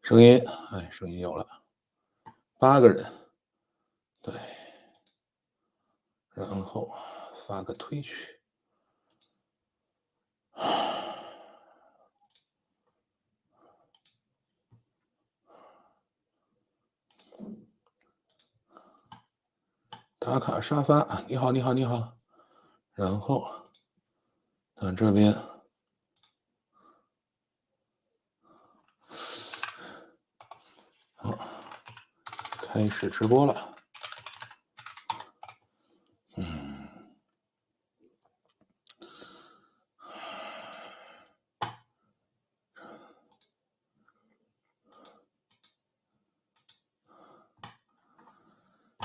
声音，哎，声音有了8个人，对，然后发个推去，打卡沙发，你好，你好，你好，然后等这边好，开始直播了，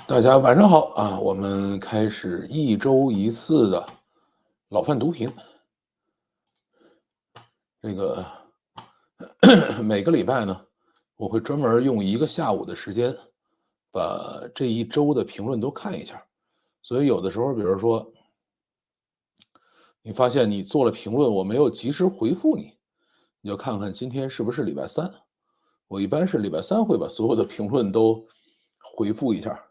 大家晚上好啊，我们开始一周一次的老范读评，这个每个礼拜呢，我会专门用1个下午的时间，把这一周的评论都看一下。所以有的时候，比如说，你发现你做了评论，我没有及时回复你，你就看看今天是不是礼拜三。我一般是礼拜三会把所有的评论都回复一下。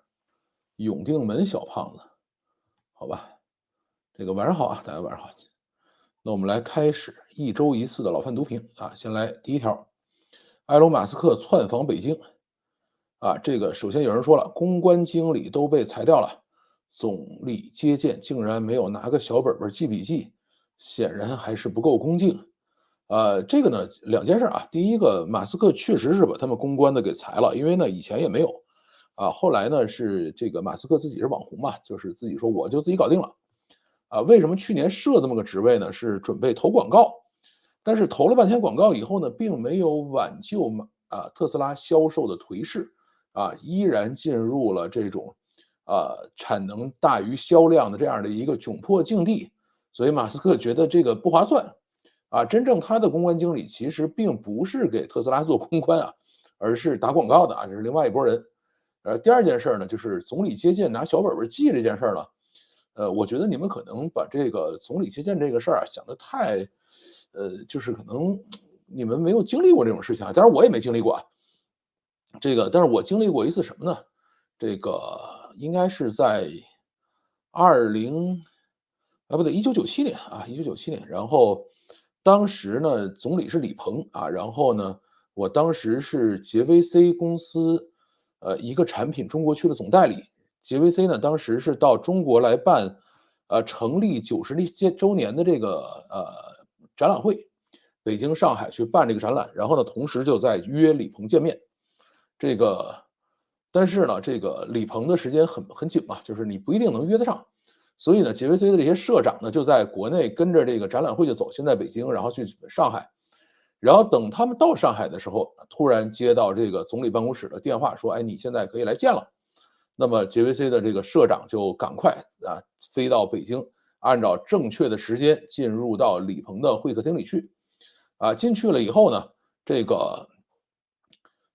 永定门小胖子，好吧，这个晚上好啊，大家晚上好。那我们来开始一周一次的老范读评啊，先来第一条，埃隆·马斯克窜访北京啊，这个首先有人说了，公关经理都被裁掉了，总理接见竟然没有拿个小本本记笔记，显然还是不够恭敬。这个呢，两件事啊。第一个，马斯克确实是把他们公关的给裁了，因为呢以前也没有啊。后来呢是这个马斯克自己是网红嘛，就是自己说我就自己搞定了啊。为什么去年设这么个职位呢？是准备投广告，但是投了半天广告以后呢，并没有挽救特斯拉销售的颓势啊，依然进入了这种产能大于销量的这样的一个窘迫境地。所以马斯克觉得这个不划算啊。真正他的公关经理其实并不是给特斯拉做公关啊，而是打广告的啊，这是另外一拨人。第二件事呢，就是总理接见拿小本本记这件事呢，我觉得你们可能把这个总理接见这个事儿啊想得太，就是可能你们没有经历过这种事情啊，当然我也没经历过啊。这个，但是我经历过一次什么呢？这个应该是在20不对1997年啊1997年。然后当时呢，总理是李鹏啊，然后呢，我当时是杰威 C 公司一个产品中国区的总代理。杰威 C 呢，当时是到中国来办成立90周年的这个展览会，北京、上海去办这个展览，然后呢，同时就在约李鹏见面。这个，但是呢，这个李鹏的时间很紧嘛，就是你不一定能约得上。所以呢，GVC 的这些社长呢，就在国内跟着这个展览会就走，先在北京，然后去上海。然后等他们到上海的时候，突然接到这个总理办公室的电话，说：“哎，你现在可以来见了。”那么 GVC 的这个社长就赶快飞到北京，按照正确的时间进入到李鹏的会客厅里去。进去了以后呢，这个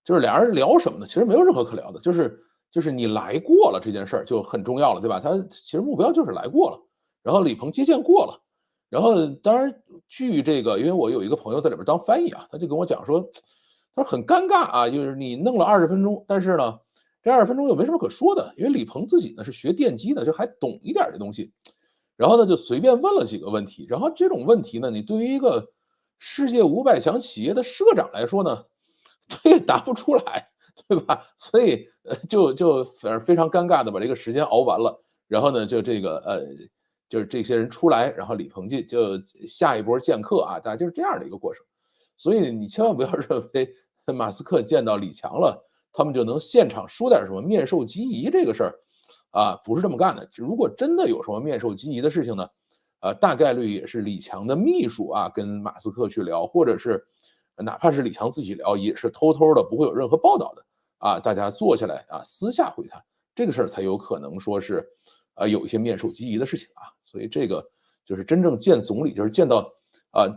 就是俩人聊什么呢？其实没有任何可聊的，就是你来过了这件事儿就很重要了，对吧？他其实目标就是来过了，然后李鹏接见过了，然后当然据这个，因为我有一个朋友在里边当翻译啊，他就跟我讲说，他说很尴尬啊，就是你弄了20分钟，但是呢，这20分钟又没什么可说的，因为李鹏自己呢是学电机的，就还懂一点这东西，然后呢就随便问了几个问题，然后这种问题呢，你对于一个世界500强企业的社长来说呢，他也答不出来，对吧？所以就反正非常尴尬的把这个时间熬完了，然后呢就这个就是这些人出来，然后李鹏就下一波见客啊，大概就是这样的一个过程。所以你千万不要认为马斯克见到李强了，他们就能现场说点什么面授机宜这个事儿啊，不是这么干的。如果真的有什么面授机宜的事情呢，大概率也是李强的秘书啊跟马斯克去聊，或者是哪怕是李强自己聊，也是偷偷的，不会有任何报道的啊。大家坐下来啊，私下会谈这个事儿，才有可能说是有一些面授机宜的事情啊。所以这个就是真正见总理，就是见到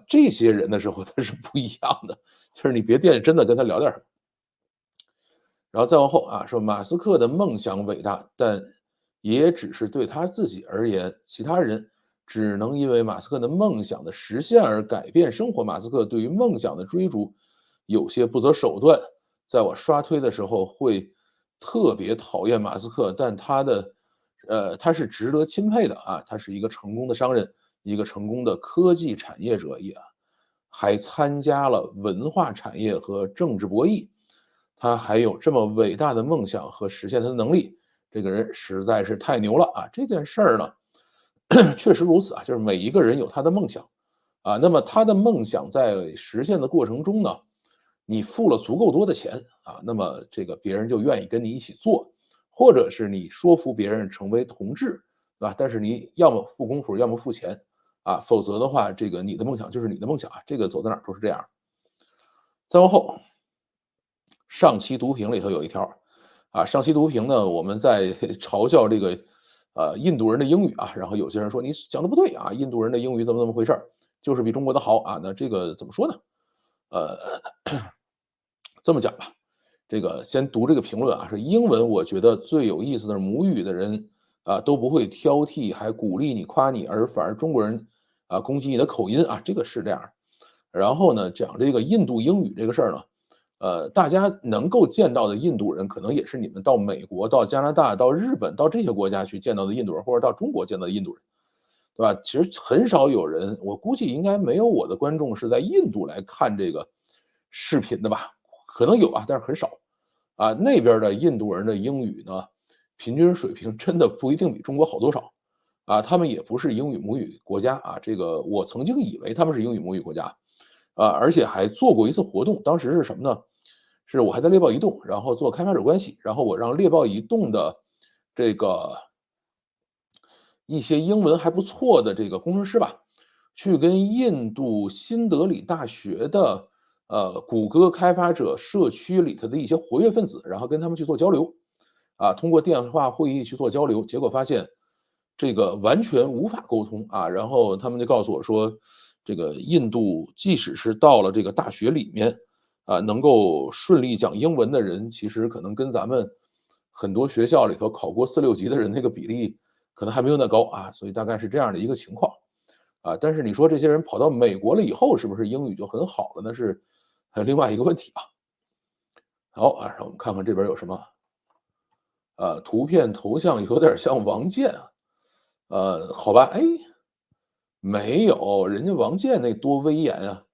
这些人的时候，他是不一样的。就是你别惦记真的跟他聊点什么。然后再往后啊，说马斯克的梦想伟大，但也只是对他自己而言，其他人只能因为马斯克的梦想的实现而改变生活。马斯克对于梦想的追逐有些不择手段在我刷推的时候会特别讨厌马斯克，但他是值得钦佩的啊，他是一个成功的商人，一个成功的科技产业者，也还参加了文化产业和政治博弈，他还有这么伟大的梦想和实现他的能力，这个人实在是太牛了啊！这件事儿呢，确实如此啊，就是每一个人有他的梦想啊，那么他的梦想在实现的过程中呢，你付了足够多的钱啊，那么这个别人就愿意跟你一起做，或者是你说服别人成为同志，对吧？但是你要么付功夫，要么付钱啊，否则的话，这个你的梦想就是你的梦想啊，这个走到哪儿都是这样。再往后，上期读评里头有一条啊，上期读评呢，我们在嘲笑这个印度人的英语啊，然后有些人说你讲的不对啊，印度人的英语怎么回事儿，就是比中国的好啊，那这个怎么说呢？呃，这么讲吧，这个先读这个评论啊，是英文，我觉得最有意思的是母语的人啊都不会挑剔，还鼓励你、夸你，而反而中国人啊攻击你的口音啊，这个是这样。然后呢，讲这个印度英语这个事儿呢，大家能够见到的印度人，可能也是你们到美国、到加拿大、到日本、到这些国家去见到的印度人，或者到中国见到的印度人，对吧？其实很少有人，我估计应该没有我的观众是在印度来看这个视频的吧？可能有啊，但是很少。啊，那边的印度人的英语呢，平均水平真的不一定比中国好多少。啊，他们也不是英语母语国家啊，这个我曾经以为他们是英语母语国家，啊，而且还做过一次活动，当时是什么呢？是我还在猎豹移动，然后做开发者关系，然后我让猎豹移动的这个一些英文还不错的这个工程师吧，去跟印度新德里大学的谷歌开发者社区里头的一些活跃分子，然后跟他们去做交流，啊，通过电话会议去做交流，结果发现这个完全无法沟通啊，然后他们就告诉我说，这个印度即使是到了这个大学里面，啊，能够顺利讲英文的人，其实可能跟咱们很多学校里头考过4、6级的人那个比例可能还没有那高啊，所以大概是这样的一个情况。啊，但是你说这些人跑到美国了以后，是不是英语就很好了呢？是还有另外一个问题啊。好啊，让我们看看这边有什么。图片头像有点像王健啊。好吧，哎，没有，人家王健那多威严啊。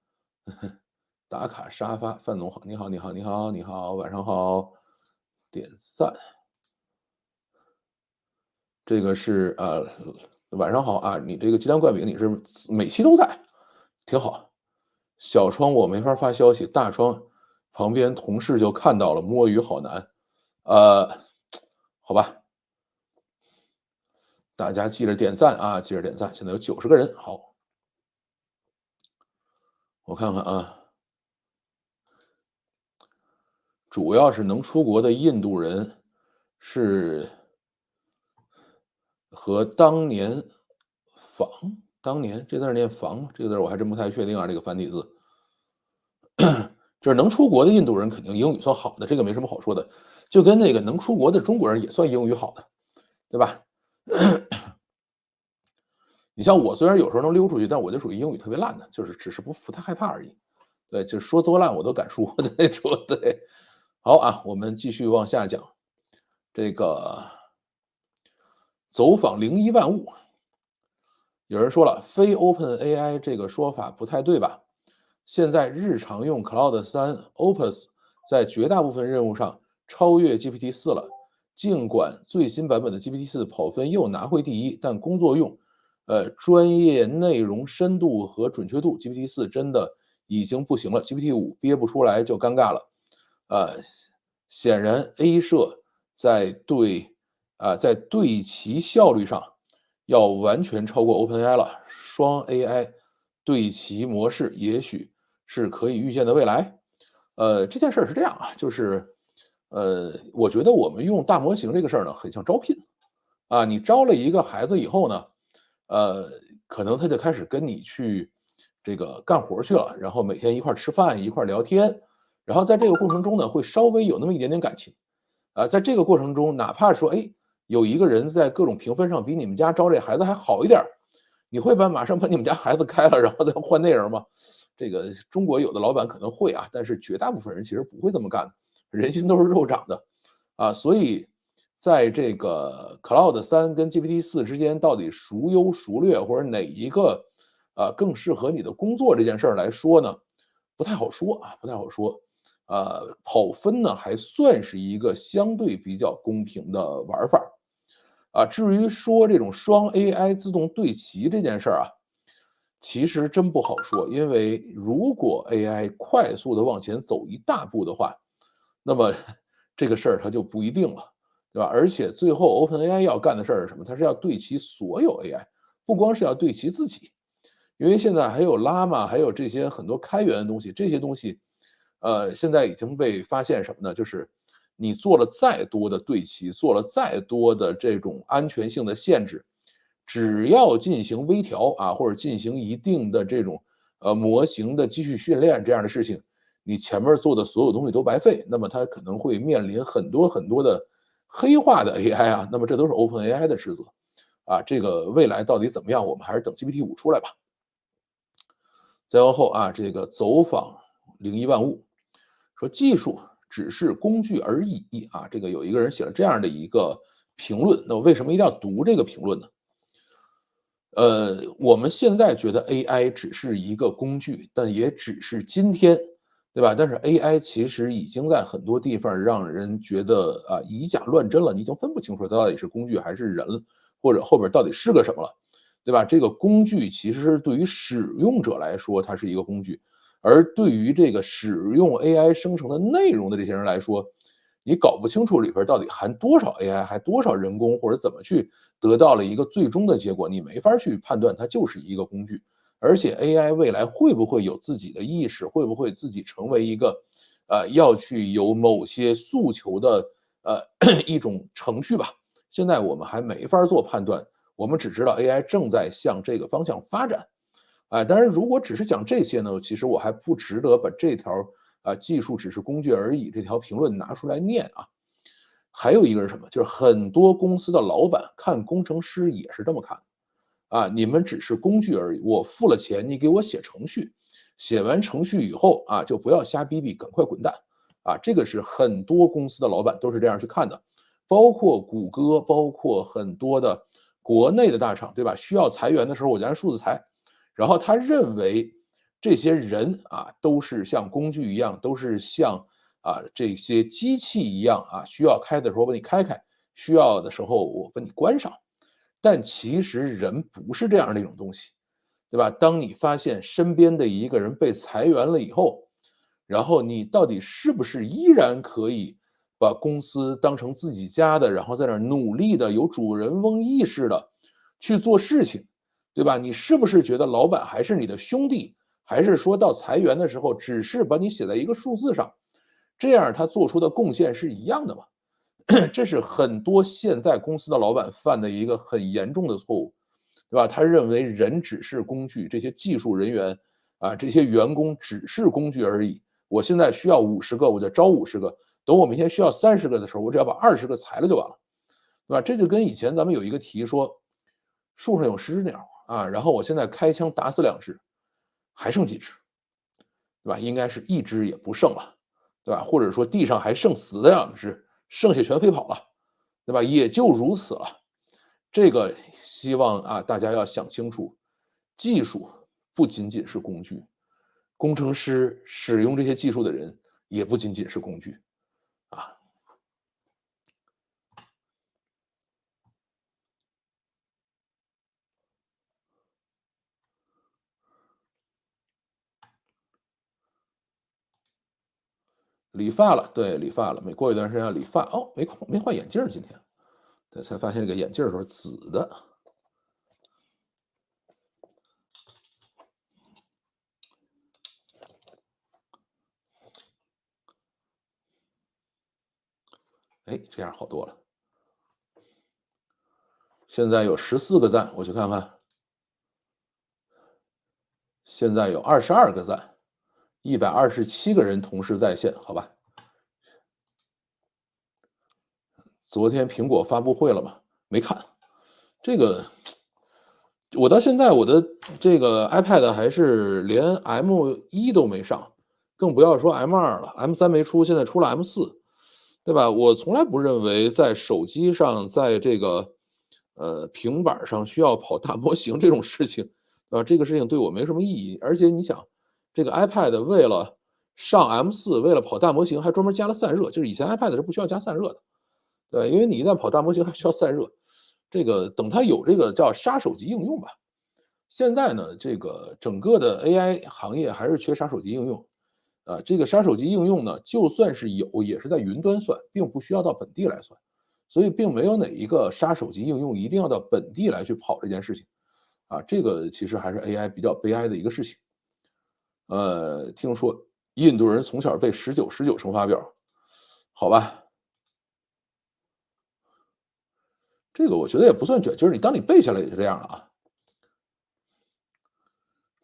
打卡沙发，范总好，你好，你好，你好，你好，晚上好，点赞。这个是晚上好啊，你这个鸡蛋灌饼你是每期都在，挺好。小窗我没法发消息，大窗旁边同事就看到了，摸鱼好难。呃，好吧，大家记着点赞啊，记着点赞。现在有90个人，好，我看看啊，主要是能出国的印度人是和当年仿，当年这字儿念房，这个字儿我还真不太确定啊，这个繁体字。就是能出国的印度人肯定英语算好的，这个没什么好说的，就跟那个能出国的中国人也算英语好的，对吧？你像我虽然有时候能溜出去，但我就属于英语特别烂的，就是只是不太害怕而已。对，就说多烂我都敢说的那种。对，好啊，我们继续往下讲。这个走访01万物，有人说了，非 OpenAI 这个说法不太对吧？现在日常用 Cloud3 Opus 在绝大部分任务上超越 GPT-4了。尽管最新版本的 GPT-4跑分又拿回第一，但工作用，专业内容深度和准确度，GPT-4真的已经不行了，GPT-5憋不出来就尴尬了。显然 A 社在对齐效率上要完全超过 OpenAI 了，双 AI 对齐模式也许是可以预见的未来。这件事儿是这样啊，就是，我觉得我们用大模型这个事儿呢，很像招聘。啊，你招了一个孩子以后呢，呃，可能他就开始跟你去这个干活去了，然后每天一块儿吃饭，一块儿聊天，然后在这个过程中呢，会稍微有那么一点点感情。在这个过程中，哪怕说，哎，有一个人在各种评分上比你们家招这孩子还好一点儿，你会马上把你们家孩子开了，然后再换那人吗？这个中国有的老板可能会啊，但是绝大部分人其实不会这么干的。人心都是肉长的啊，所以在这个 Cloud 3跟 GPT 4之间到底孰优孰劣，或者哪一个更适合你的工作这件事儿来说呢，不太好说啊，不太好说。跑分呢还算是一个相对比较公平的玩法啊。至于说这种双 AI 自动对齐这件事儿啊，其实真不好说，因为如果 AI 快速的往前走一大步的话，那么这个事儿它就不一定了，对吧？而且最后 OpenAI 要干的事儿是什么？它是要对齐所有 AI，不光是要对齐自己，因为现在还有 Llama，还有这些很多开源的东西，这些东西，现在已经被发现什么呢？就是你做了再多的对齐，做了再多的这种安全性的限制，只要进行微调啊，或者进行一定的这种模型的继续训练这样的事情，你前面做的所有东西都白费，那么它可能会面临很多很多的黑化的 AI 啊，那么这都是 OpenAI 的职责啊。这个未来到底怎么样，我们还是等 GPT-5出来吧。再往后啊，这个走访01万物说技术只是工具而已啊。这个有一个人写了这样的一个评论，那我为什么一定要读这个评论呢？我们现在觉得 AI 只是一个工具，但也只是今天，对吧？但是 AI 其实已经在很多地方让人觉得啊以假乱真了，你已经分不清楚它到底是工具还是人，或者后边到底是个什么了，对吧？这个工具其实对于使用者来说，它是一个工具，而对于这个使用 AI 生成的内容的这些人来说，你搞不清楚里边到底含多少 AI，还多少人工，或者怎么去得到了一个最终的结果，你没法去判断它就是一个工具。而且 AI 未来会不会有自己的意识，会不会自己成为一个要去有某些诉求的一种程序吧？现在我们还没法做判断，我们只知道 AI 正在向这个方向发展。当然，如果只是讲这些呢，其实我还不值得把这条技术只是工具而已这条评论拿出来念啊。还有一个是什么？就是很多公司的老板看工程师也是这么看啊，你们只是工具而已，我付了钱，你给我写程序，写完程序以后啊，就不要瞎逼逼，赶快滚蛋啊！这个是很多公司的老板都是这样去看的，包括谷歌，包括很多的国内的大厂，对吧？需要裁员的时候，我就按数字裁。然后他认为这些人啊，都是像工具一样，都是像这些机器一样啊，需要开的时候把你开开，需要的时候我把你关上。但其实人不是这样的一种东西，对吧？当你发现身边的一个人被裁员了以后，然后你到底是不是依然可以把公司当成自己家的，然后在那儿努力的、有主人翁意识的去做事情，对吧？你是不是觉得老板还是你的兄弟，还是说到裁员的时候只是把你写在一个数字上，这样他做出的贡献是一样的吗？这是很多现在公司的老板犯的一个很严重的错误，对吧？他认为人只是工具，这些技术人员啊，这些员工只是工具而已。我现在需要50个，我就招50个。等我明天需要30个的时候，我只要把20个裁了就完了，对吧？这就跟以前咱们有一个题说，树上有10只鸟啊，然后我现在开枪打死2只，还剩几只，对吧？应该是1只也不剩了，对吧？或者说地上还剩死的2只，剩下全飞跑了，对吧？也就如此了。这个希望大家要想清楚，技术不仅仅是工具，工程师使用这些技术的人也不仅仅是工具啊。理发了，对，理发了，每过一段时间要理发。哦，没换眼镜儿今天，对，才发现这个眼镜儿是紫的。哎，这样好多了。现在有14个赞，我去看看。现在有22个赞，127个人同时在线，好吧。昨天苹果发布会了吗？没看。这个我到现在我的这个 iPad 还是连 M1都没上，更不要说 M2了，M3没出，现在出了 M4。对吧？我从来不认为在手机上，在这个平板儿上需要跑大模型这种事情，对吧？这个事情对我没什么意义。而且你想，这个 iPad 为了上 M4，为了跑大模型，还专门加了散热，就是以前 iPad 是不需要加散热的，对，因为你一旦跑大模型还需要散热。这个等它有这个叫杀手级应用吧。现在呢，这个整个的 AI 行业还是缺杀手级应用。这个杀手级应用呢，就算是有，也是在云端算，并不需要到本地来算。所以并没有哪一个杀手级应用一定要到本地来去跑这件事情。这个其实还是 AI 比较悲哀的一个事情。听说印度人从小背19乘法表，好吧，这个我觉得也不算卷，就是当你背下来也是这样了啊。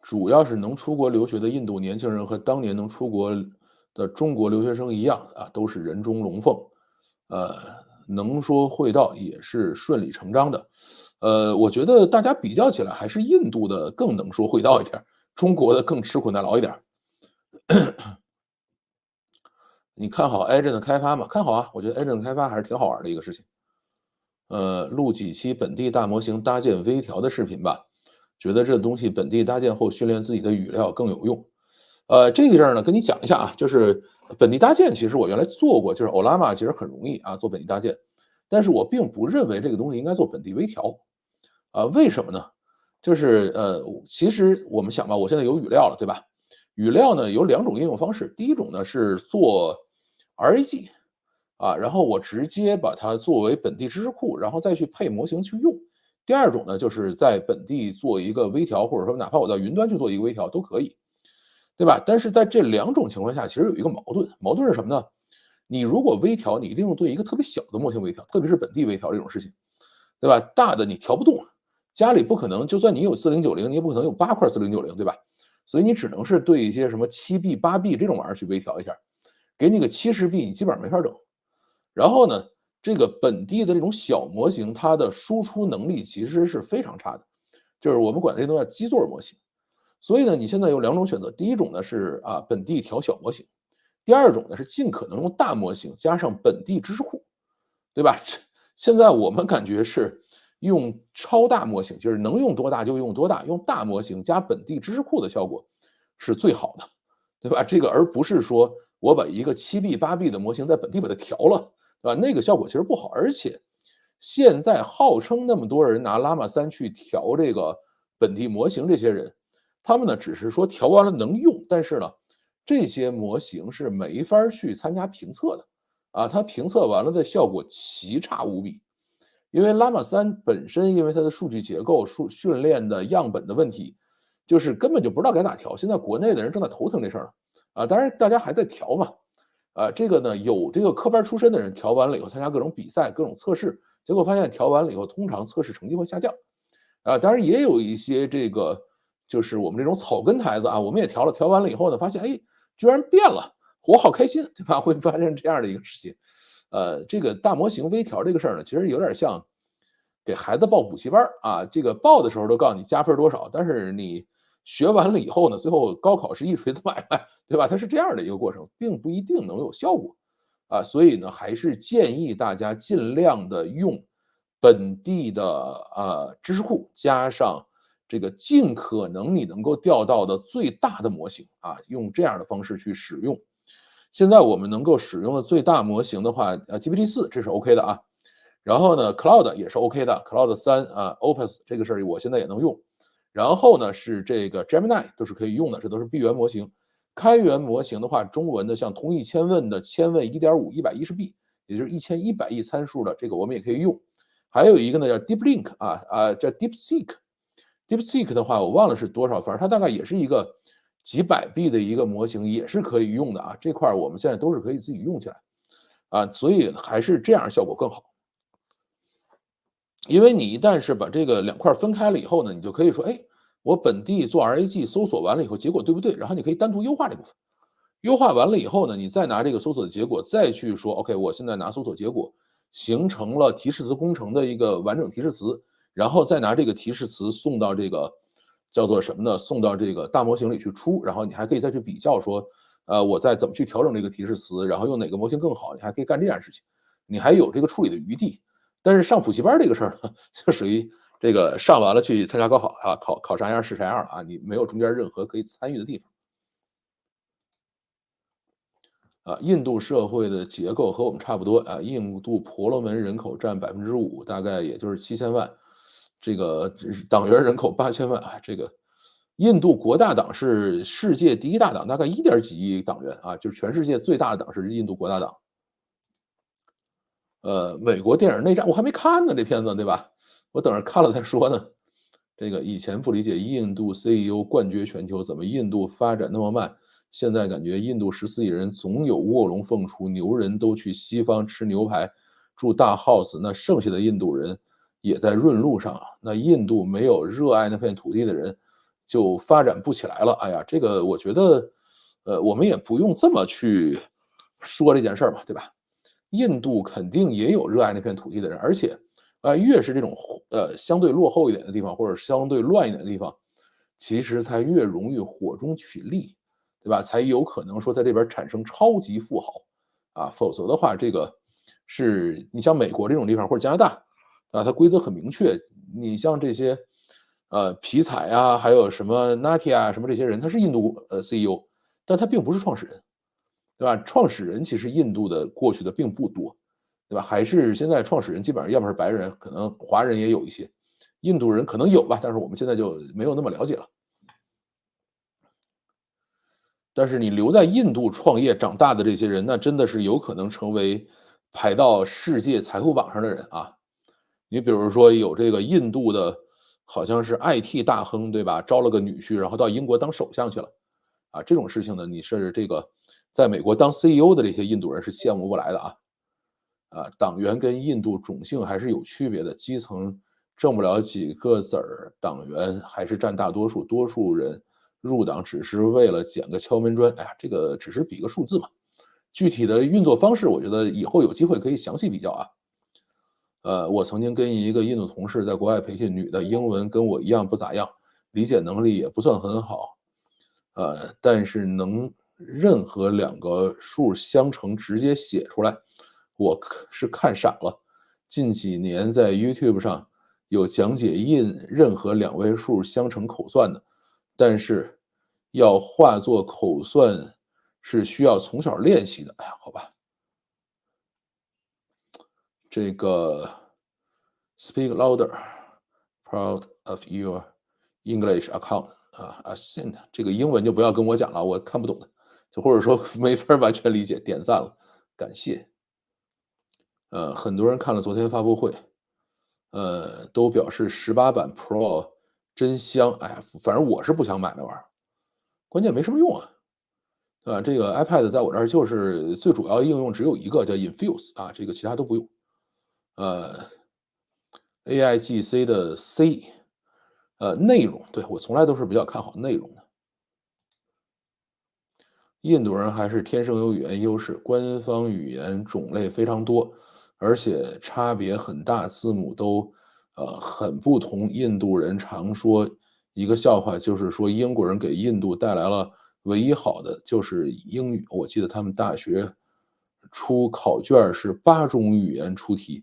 主要是能出国留学的印度年轻人和当年能出国的中国留学生一样啊，都是人中龙凤，呃，能说会道也是顺理成章的。我觉得大家比较起来，还是印度的更能说会道一点中国的更吃苦耐劳一点。你看好 Agent 的开发吗？看好啊，我觉得 Agent 的开发还是挺好玩的一个事情。录几期本地大模型搭建微调的视频吧，觉得这东西本地搭建后训练自己的语料更有用。这个事儿呢，跟你讲一下啊，就是本地搭建，其实我原来做过，就是 Ollama 其实很容易啊，做本地搭建，但是我并不认为这个东西应该做本地微调。为什么呢？就是其实我们想吧，我现在有语料了，对吧？语料呢有两种应用方式，第一种呢是做 RAG，然后我直接把它作为本地知识库，然后再去配模型去用。第二种呢，就是在本地做一个微调，或者说哪怕我到云端去做一个微调都可以，对吧？但是在这两种情况下，其实有一个矛盾，矛盾是什么呢？你如果微调，你一定要对一个特别小的模型微调，特别是本地微调这种事情，对吧？大的你调不动，家里不可能，就算你有4090，你也不可能有8块4090，对吧？所以你只能是对一些什么7B、8B 这种玩意儿去微调一下，给你个70B，你基本上没法整。然后呢，这个本地的这种小模型，它的输出能力其实是非常差的，就是我们管这东西叫基座模型。所以呢，你现在有两种选择，第一种呢是本地调小模型，第二种呢是尽可能用大模型加上本地知识库，对吧？现在我们感觉是用超大模型，就是能用多大就用多大，用大模型加本地知识库的效果是最好的，对吧？这个而不是说我把一个7B、8B 的模型在本地把它调了，对吧？那个效果其实不好，而且现在号称那么多人拿 Llama 3去调这个本地模型，这些人，他们呢只是说调完了能用，但是呢，这些模型是没法去参加评测的。它评测完了的效果奇差无比。因为 Llama 3本身因为它的数据结构、训练的样本的问题，就是根本就不知道该咋调。现在国内的人正在头疼这事儿呢。当然大家还在调嘛。这个呢，有这个科班出身的人调完了以后参加各种比赛、各种测试，结果发现调完了以后，通常测试成绩会下降。当然也有一些这个就是我们这种草根孩子啊，我们也调了，调完了以后呢，发现哎，居然变了，我好开心，对吧？会发生这样的一个事情。这个大模型微调这个事儿呢，其实有点像给孩子报补习班这个报的时候都告诉你加分多少，但是你学完了以后呢，最后高考是一锤子买卖，对吧？它是这样的一个过程，并不一定能有效果。所以呢，还是建议大家尽量的用本地的知识库，加上这个尽可能你能够调到的最大的模型用这样的方式去使用。现在我们能够使用的最大模型的话，GPT-4这是 OK 的啊。然后呢，Cloud 也是 OK 的，Cloud 3Opus 这个事儿我现在也能用。然后呢是这个 Gemini 都是可以用的，这都是闭源模型。开源模型的话，中文的像同义千问的千问1.5 110B，也就是1100亿参数的，这个我们也可以用。还有一个呢叫 DeepLink 叫 DeepSeek 的话我忘了是多少，反正它大概也是一个几百币的一个模型，也是可以用的这块我们现在都是可以自己用起来所以还是这样效果更好。因为你一旦是把这个两块分开了以后呢，你就可以说，哎，我本地做 RAG 搜索完了以后，结果对不对？然后你可以单独优化这部分。优化完了以后呢，你再拿这个搜索的结果再去说，OK，我现在拿搜索结果形成了提示词工程的一个完整提示词，然后再拿这个提示词送到这个叫做什么呢？送到这个大模型里去出，然后你还可以再去比较说，我再怎么去调整这个提示词，然后用哪个模型更好，你还可以干这件事情，你还有这个处理的余地。但是上补习班这个事儿呢，就属于这个上完了去参加高考啊，考啥样是啥样了啊，你没有中间任何可以参与的地方。印度社会的结构和我们差不多啊，印度婆罗门人口占5%，大概也就是7000万，这个党员人口8000万啊，这个印度国大党是世界第一大党，大概1点几亿党员啊，就是全世界最大的党是印度国大党。美国电影内战我还没看呢，这片子对吧？我等着看了再说呢。这个以前不理解印度 CEO 冠绝全球，怎么印度发展那么慢？现在感觉印度14亿人总有卧龙凤雏，牛人都去西方吃牛排，住大 house，那剩下的印度人也在润路上啊。那印度没有热爱那片土地的人，就发展不起来了。哎呀，这个我觉得，我们也不用这么去说这件事儿嘛，对吧？印度肯定也有热爱那片土地的人，而且，越是这种相对落后一点的地方，或者相对乱一点的地方，其实才越容易火中取栗，对吧？才有可能说在这边产生超级富豪，啊，否则的话，这个是你像美国这种地方或者加拿大，啊，它规则很明确，你像这些，皮彩啊，还有什么 Natya 啊，什么这些人，他是印度CEO，但他并不是创始人。对吧？创始人其实印度的过去的并不多，对吧？还是现在创始人基本上要么是白人，可能华人也有一些，印度人可能有吧，但是我们现在就没有那么了解了。但是你留在印度创业长大的这些人，那真的是有可能成为排到世界财富榜上的人啊。你比如说有这个印度的，好像是 IT 大亨，对吧？招了个女婿，然后到英国当首相去了，啊，这种事情呢，你是这个在美国当 CEO 的这些印度人是羡慕不来的啊。党员跟印度种姓还是有区别的，基层挣不了几个子儿，党员还是占大多数，多数人入党只是为了捡个敲门砖。哎呀，这个只是比个数字嘛，具体的运作方式，我觉得以后有机会可以详细比较啊。我曾经跟一个印度同事在国外培训，女的英文跟我一样不咋样，理解能力也不算很好，但是能任何2个数相乘直接写出来，我是看傻了。近几年在 YouTube 上有讲解任何2位数相乘口算的，但是要化作口算是需要从小练习的。哎呀，好吧。这个 speak louder, proud of your English account 啊，accent 这个英文就不要跟我讲了，我看不懂的，就或者说没法完全理解，点赞了，感谢。很多人看了昨天发布会，都表示18版 Pro 真香。哎呀，反正我是不想买那玩意儿，关键没什么用啊，对吧？这个 iPad 在我这儿就是最主要应用只有一个叫 Infuse 啊，这个其他都不用。呃，AIGC 的 C，内容，对，我从来都是比较看好内容的。印度人还是天生有语言优势，官方语言种类非常多，而且差别很大，字母都很不同。印度人常说一个笑话，就是说英国人给印度带来了唯一好的就是英语。我记得他们大学出考卷是8种语言出题，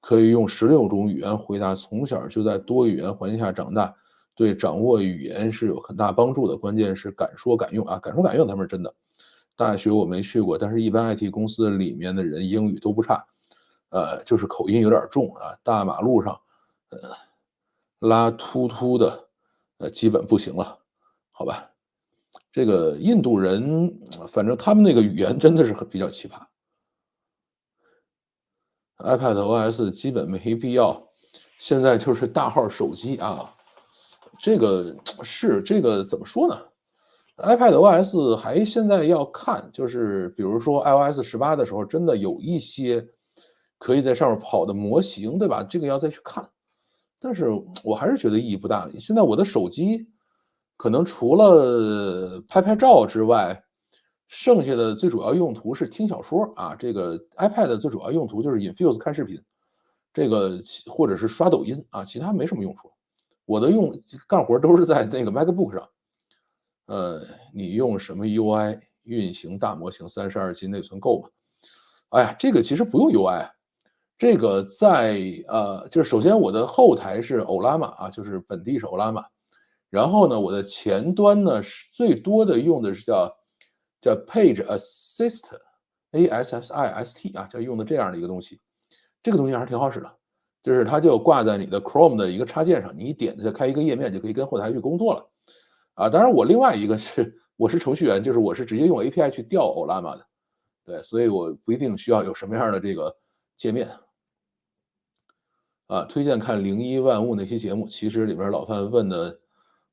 可以用16种语言回答。从小就在多语言环境下长大，对掌握语言是有很大帮助的。关键是敢说敢用啊，敢说敢用他们是真的。大学我没去过，但是一般 IT 公司里面的人英语都不差，就是口音有点重啊。大马路上，拉突突的，基本不行了，好吧。这个印度人，反正他们那个语言真的是比较奇葩。iPadOS 基本没必要，现在就是大号手机啊，这个是这个怎么说呢？iPadOS 还现在要看，就是比如说 iOS18的时候，真的有一些可以在上面跑的模型，对吧？这个要再去看，但是我还是觉得意义不大。现在我的手机可能除了拍拍照之外，剩下的最主要用途是听小说啊。这个 iPad 最主要用途就是 Infuse 看视频，这个或者是刷抖音啊，其他没什么用处。我的干活都是在那个 MacBook 上。你用什么 UI？运行大模型32G 内存够吗？哎呀，这个其实不用 UI，这个在就是首先我的后台是欧拉玛啊，就是本地是欧拉玛，然后呢，我的前端呢是最多的用的是叫 Page Assist，ASSIST 啊，叫用的这样的一个东西，这个东西还是挺好使的，就是它就挂在你的 Chrome 的一个插件上，你一点它就开一个页面，就可以跟后台去工作了。啊，当然我另外一个是我是程序员，就是我是直接用 API 去调欧拉玛的，对，所以我不一定需要有什么样的这个界面。啊，推荐看零一万物那期节目，其实里边老范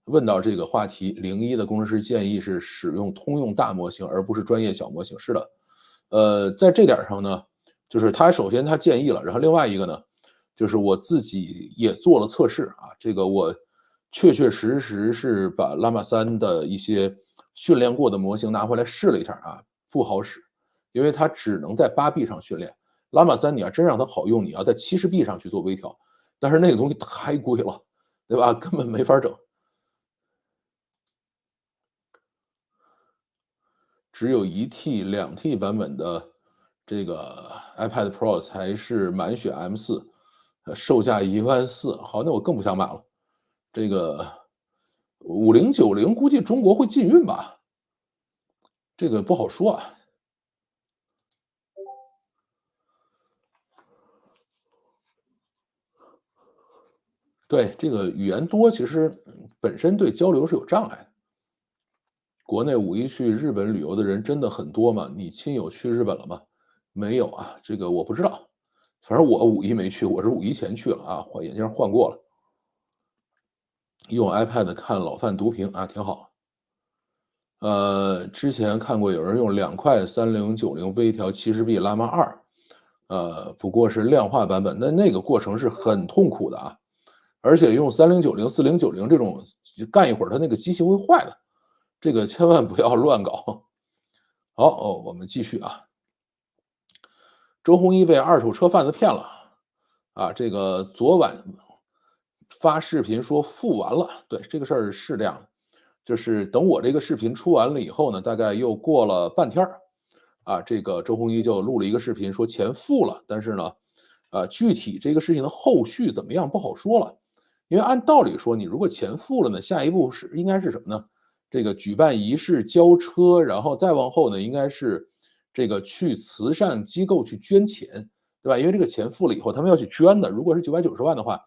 问到这个话题，零一的工程师建议是使用通用大模型，而不是专业小模型。是的，在这点上呢，就是他首先他建议了，然后另外一个呢，就是我自己也做了测试啊，这个我确确实实是把 Llama 3的一些训练过的模型拿回来试了一下啊，不好使，因为它只能在8B 上训练。Llama 3你要真让它好用，你要在70B 上去做微调，但是那个东西太贵了，对吧？根本没法整。只有1T、2T 版本的这个 iPad Pro 才是满血 M4，售价14000，好，那我更不想买了。这个5090估计中国会禁运吧？这个不好说啊。对，这个语言多，其实本身对交流是有障碍的。国内5一去日本旅游的人真的很多吗？你亲友去日本了吗？没有啊，这个我不知道。反正我5一没去，我是5一前去了啊，眼镜换过了。用 iPad 看老范读屏啊，挺好。之前看过有人用2块3090微调70B Llama 2，不过是量化版本，那个过程是很痛苦的啊，而且用3090、4090这种干一会儿，它那个机器会坏的，这个千万不要乱搞。好，我们继续啊。周鸿祎被二手车贩子骗了，啊，这个昨晚发视频说付完了，对，这个事儿是这样的，就是等我这个视频出完了以后呢，大概又过了半天儿，啊，这个周鸿祎就录了一个视频说钱付了，但是呢，具体这个事情的后续怎么样不好说了，因为按道理说，你如果钱付了呢，下一步是应该是什么呢？这个举办仪式、交车，然后再往后呢，应该是这个去慈善机构去捐钱，对吧？因为这个钱付了以后，他们要去捐的。如果是990万的话，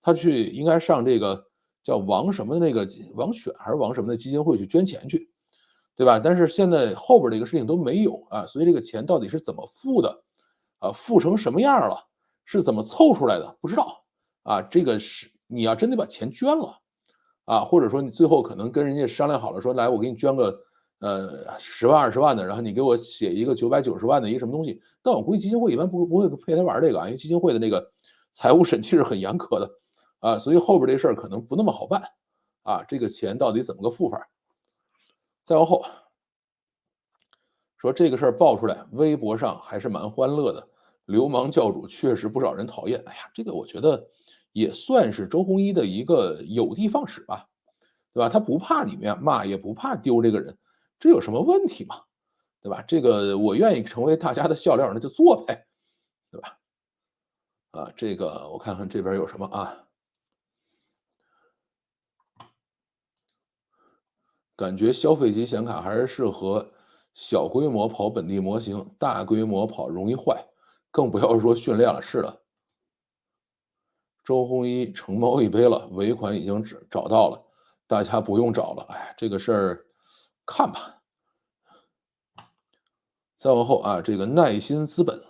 他去应该上这个叫王什么的那个王选还是王什么的基金会去捐钱去，对吧？但是现在后边这个事情都没有啊，所以这个钱到底是怎么付的，啊，付成什么样了，是怎么凑出来的，不知道啊。这个是你要真得把钱捐了。啊，或者说你最后可能跟人家商量好了，说来我给你捐个10万20万的，然后你给我写一个990万的一个什么东西，但我估计基金会一般不会陪他玩这个啊，因为基金会的那个财务审计是很严苛的啊，所以后边这事儿可能不那么好办啊，这个钱到底怎么个付法？再往后说这个事儿爆出来，微博上还是蛮欢乐的，流氓教主确实不少人讨厌。哎呀，这个我觉得也算是周鸿祎的一个有的放矢吧。对吧？他不怕你们骂，也不怕丢这个人，这有什么问题嘛？对吧？这个我愿意成为大家的笑料，那就做呗，对吧？啊，这个我看看这边有什么啊？感觉消费级显卡还是适合小规模跑本地模型，大规模跑容易坏，更不要说训练了。是的，周鸿祎承包一杯了，尾款已经找到了，大家不用找了。哎，这个事儿看吧。再往后啊，这个耐心资本，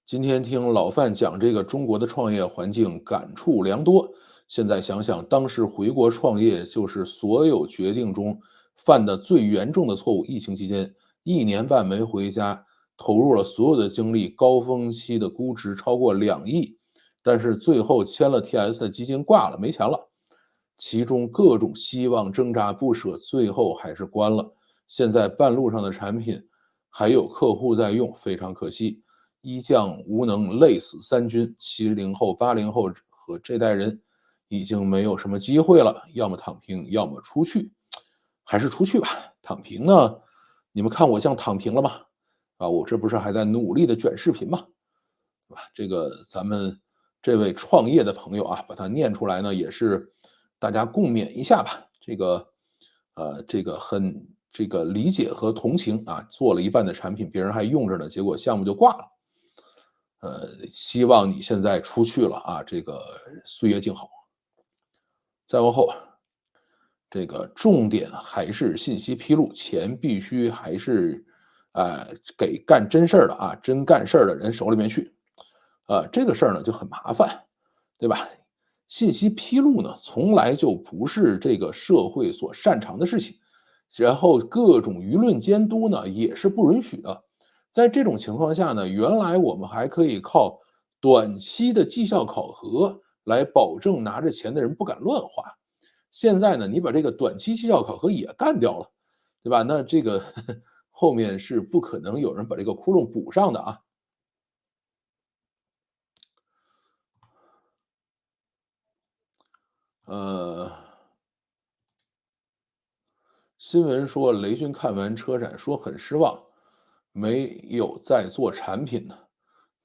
今天听老范讲这个中国的创业环境，感触良多。现在想想，当时回国创业就是所有决定中犯的最严重的错误。疫情期间1年半没回家，投入了所有的精力，高峰期的估值超过2亿，但是最后签了 TS 的基金挂了，没钱了。其中各种希望挣扎不舍，最后还是关了。现在半路上的产品还有客户在用，非常可惜。一将无能，累死三军。70后、80后和这代人已经没有什么机会了，要么躺平，要么出去。还是出去吧。躺平呢，你们看我像躺平了吗？啊，我这不是还在努力的卷视频吗？对吧？这个咱们这位创业的朋友啊，把它念出来呢，也是大家共勉一下吧。这个很理解和同情啊，做了一半的产品，别人还用着呢，结果项目就挂了。希望你现在出去了啊，这个岁月静好。再往后，这个重点还是信息披露，钱必须还是，给干真事儿的啊，真干事儿的人手里面去。这个事儿呢就很麻烦，对吧？信息披露呢，从来就不是这个社会所擅长的事情，然后各种舆论监督呢也是不允许的。在这种情况下呢，原来我们还可以靠短期的绩效考核来保证拿着钱的人不敢乱花。现在呢，你把这个短期绩效考核也干掉了，对吧？那这个后面是不可能有人把这个窟窿补上的啊。呃，新闻说雷军看完车展说很失望，没有在做产品呢，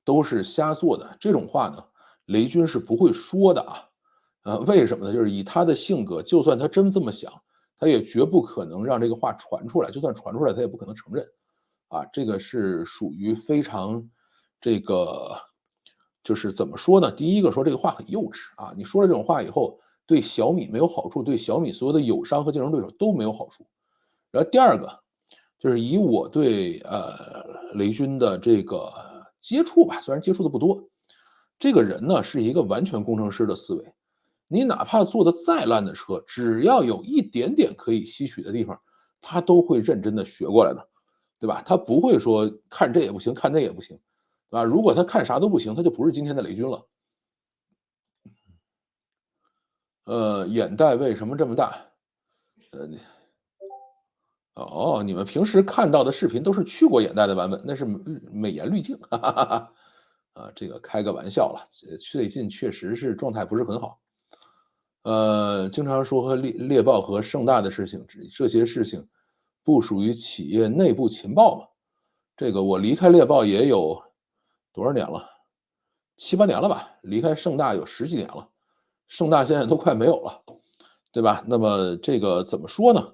都是瞎做的。这种话呢，雷军是不会说的啊。为什么呢？就是以他的性格，就算他真这么想，他也绝不可能让这个话传出来。就算传出来，他也不可能承认。啊，这个是属于非常这个，就是怎么说呢？第一个说这个话很幼稚啊，你说了这种话以后，对小米没有好处，对小米所有的友商和竞争对手都没有好处。然后第二个，就是以我对雷军的这个接触吧，虽然接触的不多，这个人呢是一个完全工程师的思维。你哪怕做的再烂的车，只要有一点点可以吸取的地方，他都会认真的学过来的。对吧？他不会说看这也不行，看那也不行，对吧？如果他看啥都不行，他就不是今天的雷军了。眼袋为什么这么大？呃，哦，你们平时看到的视频都是去过眼袋的版本，那是美颜滤镜，哈哈哈哈。这个开个玩笑了，最近确实是状态不是很好。经常说和猎豹和盛大的事情，这些事情不属于企业内部情报嘛？这个我离开猎豹也有多少年了？7、8年了吧，离开盛大有10几年了，盛大现在都快没有了，对吧？那么这个怎么说呢？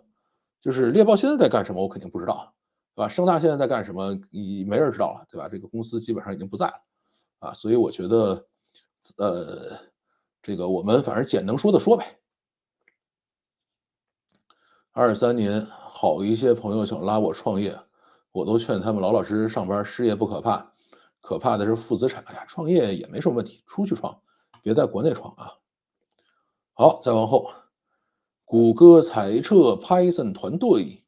就是猎豹现在在干什么，我肯定不知道，对吧？盛大现在在干什么，没人知道了，对吧？这个公司基本上已经不在了，所以我觉得，呃，这个我们反正简能说的说呗。23年，好一些朋友想拉我创业，我都劝他们老老实实上班，失业不可怕，可怕的是负资产。哎呀，创业也没什么问题，出去创，别在国内创啊。好，再往后，谷歌裁撤 Python 团队，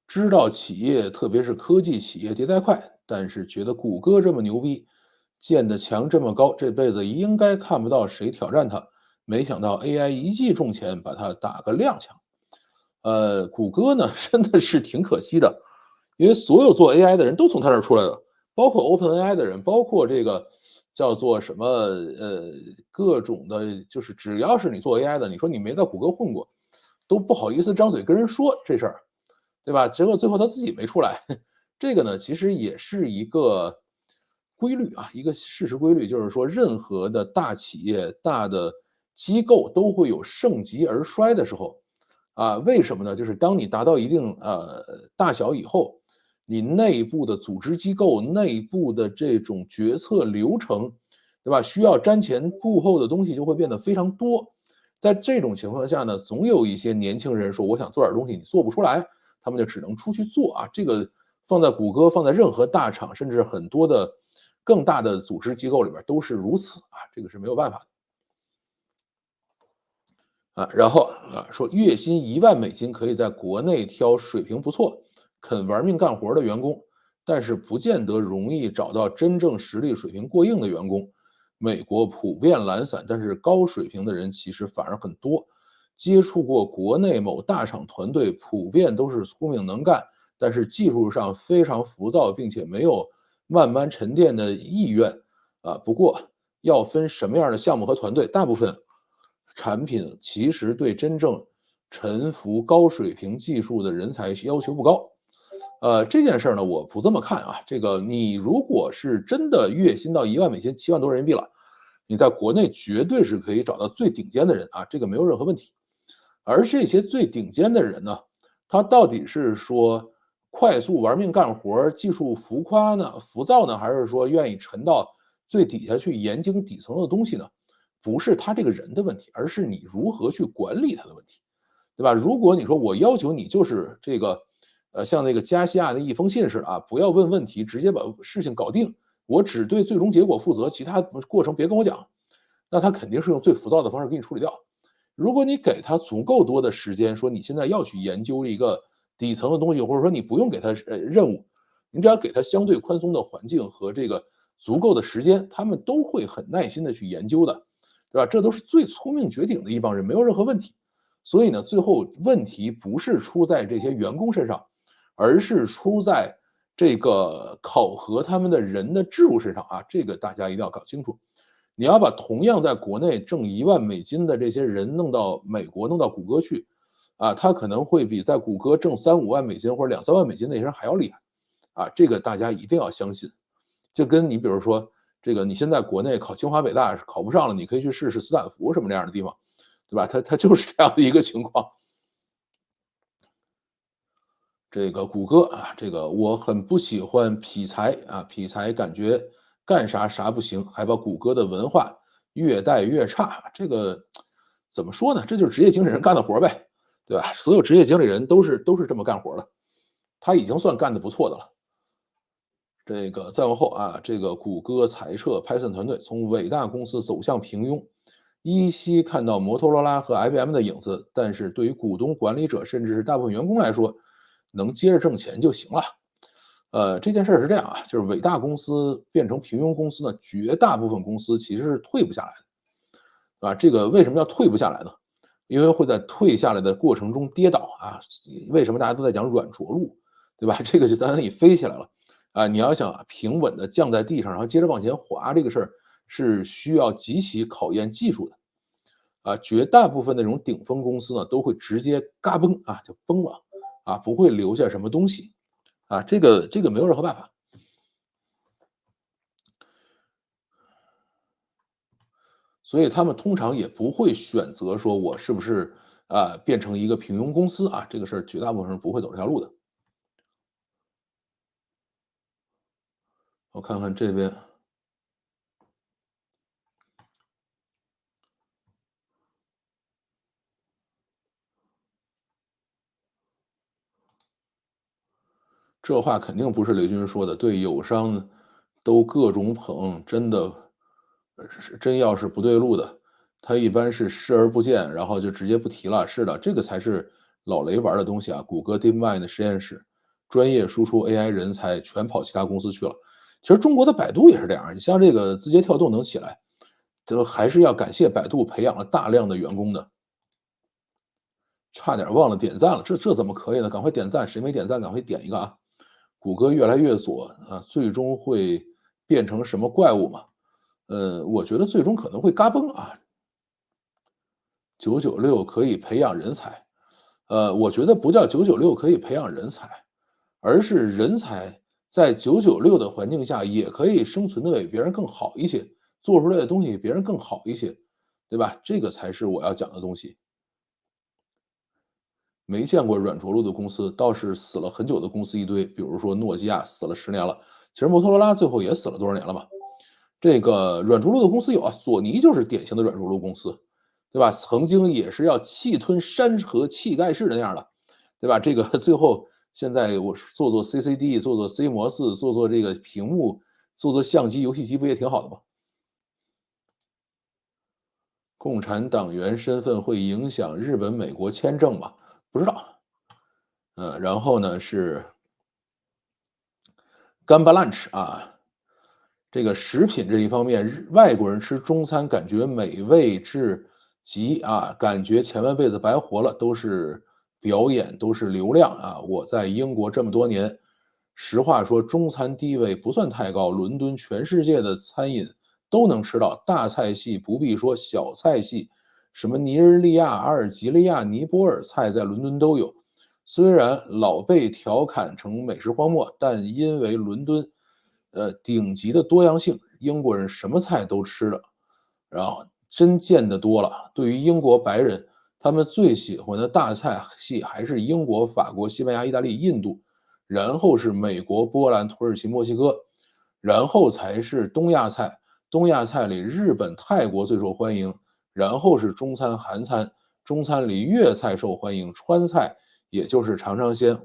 知道企业，特别是科技企业迭代快，但是觉得谷歌这么牛逼，建的墙这么高，这辈子应该看不到谁挑战它。没想到 AI 一记重拳，把它打个踉跄。谷歌呢，真的是挺可惜的，因为所有做 AI 的人都从他那儿出来的，包括 OpenAI 的人，包括这个叫做什么各种的，就是只要是你做 AI 的，你说你没在谷歌混过，都不好意思张嘴跟人说这事儿，对吧？结果最后他自己没出来，这个呢，其实也是一个规律啊，一个事实规律，就是说任何的大企业、大的机构都会有盛极而衰的时候。为什么呢？就是当你达到一定大小以后，你内部的组织机构、内部的这种决策流程，对吧？需要瞻前顾后的东西就会变得非常多。在这种情况下呢，总有一些年轻人说：“我想做点东西，你做不出来。”他们就只能出去做啊。这个放在谷歌，放在任何大厂，甚至很多的更大的组织机构里边都是如此啊。这个是没有办法的。然后说月薪1万美金可以在国内挑水平不错、肯玩命干活的员工，但是不见得容易找到真正实力水平过硬的员工。美国普遍懒散，但是高水平的人其实反而很多。接触过国内某大厂团队，普遍都是聪明能干，但是技术上非常浮躁，并且没有慢慢沉淀的意愿。不过要分什么样的项目和团队，大部分产品其实对真正臣服高水平技术的人才要求不高。这件事儿呢，我不这么看啊。这个你如果是真的月薪到1万美金，7万多人民币了，你在国内绝对是可以找到最顶尖的人啊，这个没有任何问题。而这些最顶尖的人呢，他到底是说快速玩命干活技术浮躁呢，还是说愿意沉到最底下去研究底层的东西呢？不是他这个人的问题，而是你如何去管理他的问题，对吧？如果你说我要求你就是这个，像那个加西亚的一封信似的啊，不要问问题，直接把事情搞定，我只对最终结果负责，其他过程别跟我讲，那他肯定是用最浮躁的方式给你处理掉。如果你给他足够多的时间，说你现在要去研究一个底层的东西，或者说你不用给他任务，你只要给他相对宽松的环境和这个足够的时间，他们都会很耐心的去研究的，对吧？这都是最聪明绝顶的一帮人，没有任何问题。所以呢，最后问题不是出在这些员工身上，而是出在这个考核他们的人的制度身上啊，这个大家一定要搞清楚。你要把同样在国内挣1万美金的这些人弄到美国，弄到谷歌去，啊，他可能会比在谷歌挣3、5万美金或者2、3万美金那些人还要厉害，啊，这个大家一定要相信。就跟你比如说，这个你现在国内考清华北大考不上了，你可以去试试斯坦福什么这样的地方，对吧？它就是这样的一个情况。这个谷歌啊，这个我很不喜欢劈柴啊，劈柴感觉干啥啥不行，还把谷歌的文化越带越差。这个怎么说呢？这就是职业经理人干的活呗，对吧？所有职业经理人都是这么干活的，他已经算干的不错的了。这个再往后啊，这个谷歌裁撤 Python 团队，从伟大公司走向平庸，依稀看到摩托罗拉和 IBM 的影子，但是对于股东、管理者，甚至是大部分员工来说，能接着挣钱就行了。这件事儿是这样啊，就是伟大公司变成平庸公司呢，绝大部分公司其实是退不下来的，啊，这个为什么要退不下来呢？因为会在退下来的过程中跌倒啊。为什么大家都在讲软着陆，对吧？这个就当你飞起来了啊，你要想平稳的降在地上，然后接着往前滑，这个事儿是需要极其考验技术的啊。绝大部分那种顶峰公司呢，都会直接嘎嘣啊就崩了啊，不会留下什么东西啊。这个没有任何办法。所以他们通常也不会选择说我是不是变成一个平庸公司啊，这个事儿绝大部分人不会走这条路的。我看看这边，这话肯定不是雷军说的，对友商都各种捧，真的真要是不对路的，他一般是视而不见，然后就直接不提了。是的，这个才是老雷玩的东西啊！谷歌 DeepMind 实验室专业输出 AI 人才全跑其他公司去了。其实中国的百度也是这样，你像这个字节跳动能起来，这还是要感谢百度培养了大量的员工的。差点忘了点赞了，这怎么可以呢？赶快点赞，谁没点赞赶快点一个啊！谷歌越来越左啊，最终会变成什么怪物嘛？我觉得最终可能会嘎嘣啊。996可以培养人才，我觉得不叫996可以培养人才，而是人才在996的环境下也可以生存的比别人更好一些，做出来的东西比别人更好一些，对吧？这个才是我要讲的东西。没见过软着陆的公司，倒是死了很久的公司一堆，比如说诺基亚死了10年了，其实摩托罗拉最后也死了多少年了嘛？这个软着陆的公司有啊，索尼就是典型的软着陆公司，对吧？曾经也是要气吞山河气盖世的那样的，对吧？这个最后现在我做做 CCD，做做 CMOS，做做这个屏幕，做做相机、游戏机，不也挺好的吗？共产党员身份会影响日本、美国签证吗？不知道。然后呢是 Gamba Lunch 啊，这个食品这一方面，外国人吃中餐感觉美味至极啊，感觉前半辈子白活了，都是表演，都是流量啊。我在英国这么多年，实话说，中餐地位不算太高，伦敦全世界的餐饮都能吃到，大菜系不必说，小菜系什么尼日利亚、阿尔及利亚、尼泊尔菜在伦敦都有。虽然老被调侃成美食荒漠，但因为伦敦，顶级的多样性，英国人什么菜都吃了，然后真见得多了。对于英国白人，他们最喜欢的大菜系还是英国、法国、西班牙、意大利、印度，然后是美国、波兰、土耳其、墨西哥，然后才是东亚菜。东亚菜里，日本、泰国最受欢迎，然后是中餐、韩餐。中餐里粤菜受欢迎，川菜也就是尝尝鲜。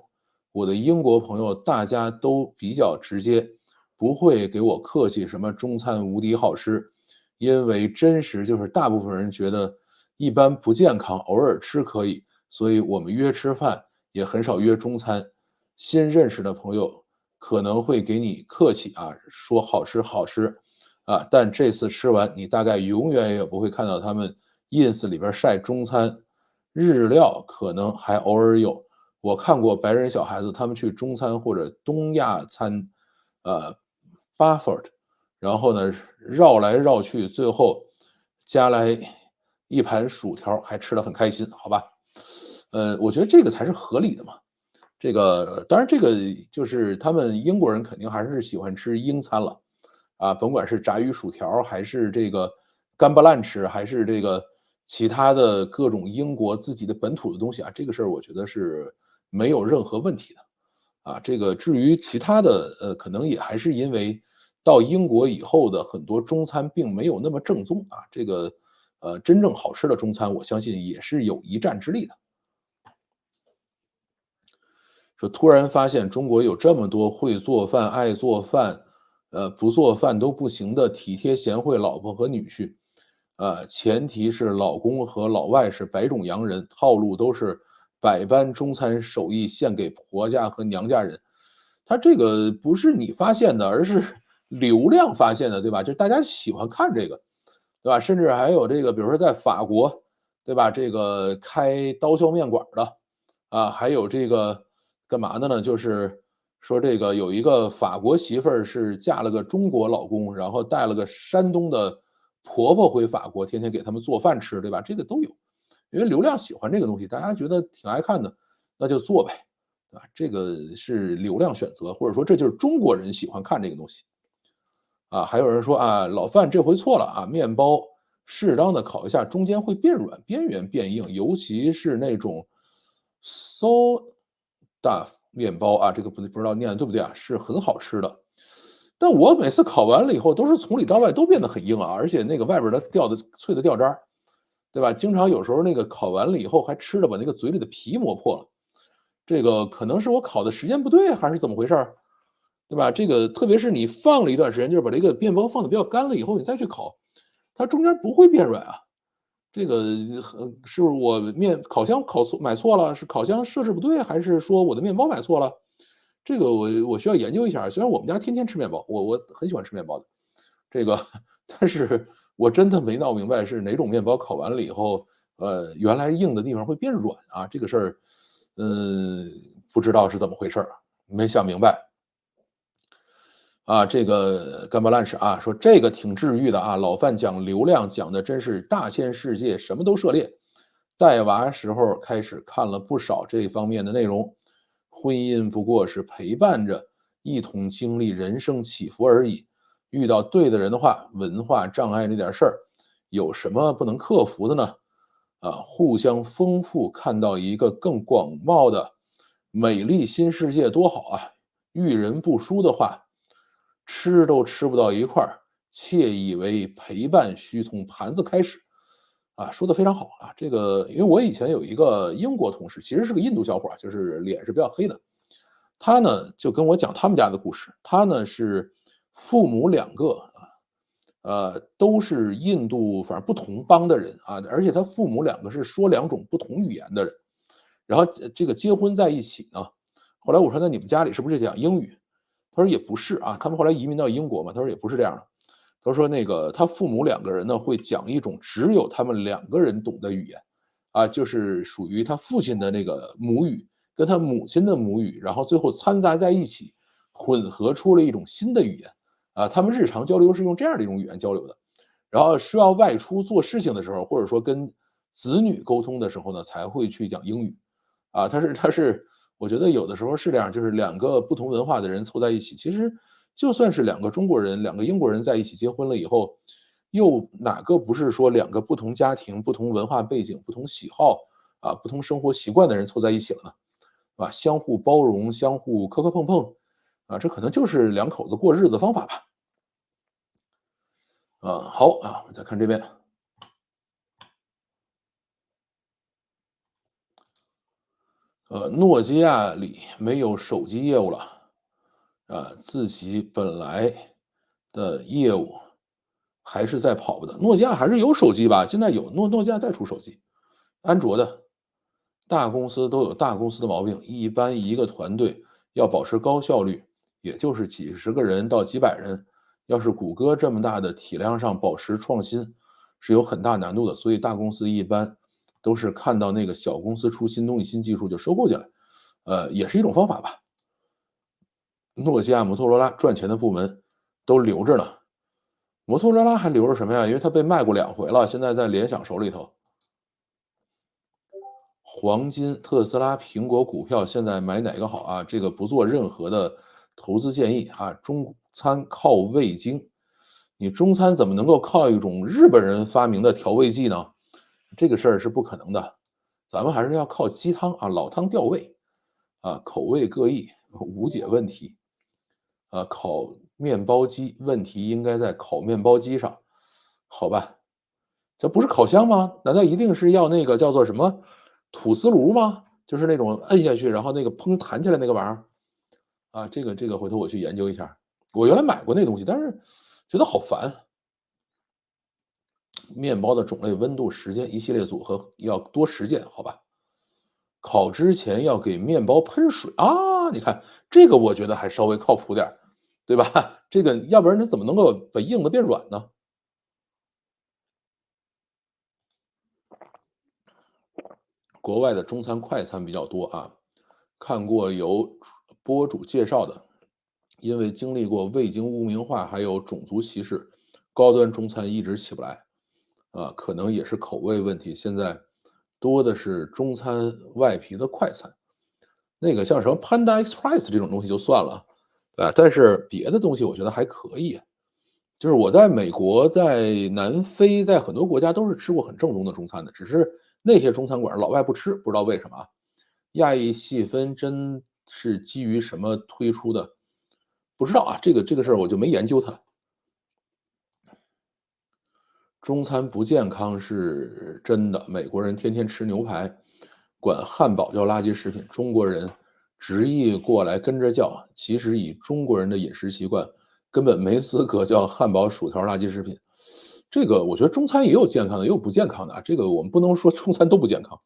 我的英国朋友大家都比较直接，不会给我客气什么中餐无敌好吃，因为真实就是大部分人觉得一般不健康，偶尔吃可以，所以我们约吃饭也很少约中餐。新认识的朋友可能会给你客气啊，说好吃好吃啊，但这次吃完，你大概永远也不会看到他们 ins 里边晒中餐，日料可能还偶尔有。我看过白人小孩子他们去中餐或者东亚餐，呃，Buffett，然后呢绕来绕去，最后加来一盘薯条，还吃得很开心，好吧？我觉得这个才是合理的嘛。这个当然，这个就是他们英国人肯定还是喜欢吃英餐了，啊，甭管是炸鱼薯条还是这个干巴烂吃，还是这个其他的各种英国自己的本土的东西啊，这个事儿我觉得是没有任何问题的。啊，这个至于其他的，可能也还是因为到英国以后的很多中餐并没有那么正宗啊，这个真正好吃的中餐，我相信也是有一战之力的。说突然发现中国有这么多会做饭、爱做饭，不做饭都不行的体贴贤惠老婆和女婿，前提是老公和老外是白种洋人，套路都是百般中餐手艺献给婆家和娘家人。他这个不是你发现的，而是流量发现的，对吧？就大家喜欢看这个，对吧？甚至还有这个，比如说在法国，对吧？这个开刀削面馆的，啊，还有这个干嘛的呢？就是说这个有一个法国媳妇儿是嫁了个中国老公，然后带了个山东的婆婆回法国，天天给他们做饭吃，对吧？这个都有，因为流量喜欢这个东西，大家觉得挺爱看的，那就做呗，对吧？这个是流量选择，或者说这就是中国人喜欢看这个东西。啊，还有人说啊，老范这回错了啊，面包适当的烤一下，中间会变软，边缘变硬，尤其是那种 sourdough 面包啊，这个不知道念的对不对啊，是很好吃的。但我每次烤完了以后，都是从里到外都变得很硬啊，而且那个外边的掉的脆的掉渣儿，对吧？经常有时候那个烤完了以后，还吃的把那个嘴里的皮磨破了。这个可能是我烤的时间不对，还是怎么回事儿？对吧？这个特别是你放了一段时间，就是把这个面包放的比较干了以后，你再去烤，它中间不会变软啊。这个是我烤箱买错了，是烤箱设置不对，还是说我的面包买错了？这个我需要研究一下。虽然我们家天天吃面包，我很喜欢吃面包的，这个但是我真的没闹明白是哪种面包烤完了以后，原来硬的地方会变软啊，这个事儿，嗯，不知道是怎么回事儿，没想明白。啊，这个干巴烂事啊，说这个挺治愈的啊，老范讲流量讲的真是大千世界，什么都涉猎。带娃时候开始看了不少这方面的内容，婚姻不过是陪伴着一同经历人生起伏而已。遇到对的人的话，文化障碍那点事儿，有什么不能克服的呢？啊，互相丰富，看到一个更广袤的美丽新世界多好啊！遇人不淑的话，吃都吃不到一块儿，窃以为陪伴需从盘子开始。啊，说的非常好啊！这个，因为我以前有一个英国同事，其实是个印度小伙儿，就是脸是比较黑的。他呢就跟我讲他们家的故事。他呢是父母两个啊，都是印度反正不同邦的人啊，而且他父母两个是说两种不同语言的人。然后这个结婚在一起呢，后来我说那你们家里是不是讲英语？他说也不是啊，他们后来移民到英国嘛，他说也不是这样的。他说那个他父母两个人呢会讲一种只有他们两个人懂的语言，啊，就是属于他父亲的那个母语跟他母亲的母语，然后最后掺杂在一起，混合出了一种新的语言。啊，他们日常交流是用这样的一种语言交流的。然后需要外出做事情的时候，或者说跟子女沟通的时候呢，才会去讲英语。它是，我觉得有的时候是这样，就是两个不同文化的人凑在一起，其实就算是两个中国人、两个英国人在一起结婚了以后，又哪个不是说两个不同家庭、不同文化背景、不同喜好不同生活习惯的人凑在一起了呢？相互包容、相互磕磕碰碰这可能就是两口子过日子方法吧。好我们再看这边。诺基亚里没有手机业务了，自己本来的业务还是在跑的。诺基亚还是有手机吧？现在有诺基亚在出手机，安卓的。大公司都有大公司的毛病，一般一个团队要保持高效率，也就是几十个人到几百人。要是谷歌这么大的体量上保持创新，是有很大难度的。所以大公司一般都是看到那个小公司出新东西、新技术就收购进来，也是一种方法吧。诺基亚、摩托罗拉赚钱的部门都留着呢。摩托罗拉还留着什么呀？因为它被卖过2回了，现在在联想手里头。黄金、特斯拉、苹果股票现在买哪个好啊？这个不做任何的投资建议啊。中餐靠味精，你中餐怎么能够靠一种日本人发明的调味剂呢？这个事儿是不可能的，咱们还是要靠鸡汤老汤调味口味各异，无解问题。烤面包机问题应该在烤面包机上，好吧？这不是烤箱吗？难道一定是要那个叫做什么吐司炉吗？就是那种摁下去，然后那个砰弹起来那个玩意儿这个回头我去研究一下。我原来买过那东西，但是觉得好烦。面包的种类、温度、时间一系列组合要多实践，好吧？烤之前要给面包喷水你看这个我觉得还稍微靠谱点儿，对吧？这个要不然它怎么能够把硬的变软呢？国外的中餐快餐比较多看过有博主介绍的，因为经历过味精污名化还有种族歧视，高端中餐一直起不来可能也是口味问题。现在多的是中餐外皮的快餐，那个像什么 Panda Express 这种东西就算了但是别的东西我觉得还可以。就是我在美国、在南非，在很多国家都是吃过很正宗的中餐的，只是那些中餐馆老外不吃，不知道为什么亚裔细分真是基于什么推出的，不知道这个事儿我就没研究它。中餐不健康是真的，美国人天天吃牛排，管汉堡叫垃圾食品，中国人直译过来跟着叫，其实以中国人的饮食习惯，根本没资格叫汉堡、薯条垃圾食品。这个我觉得中餐也有健康的，也有不健康的这个我们不能说中餐都不健康。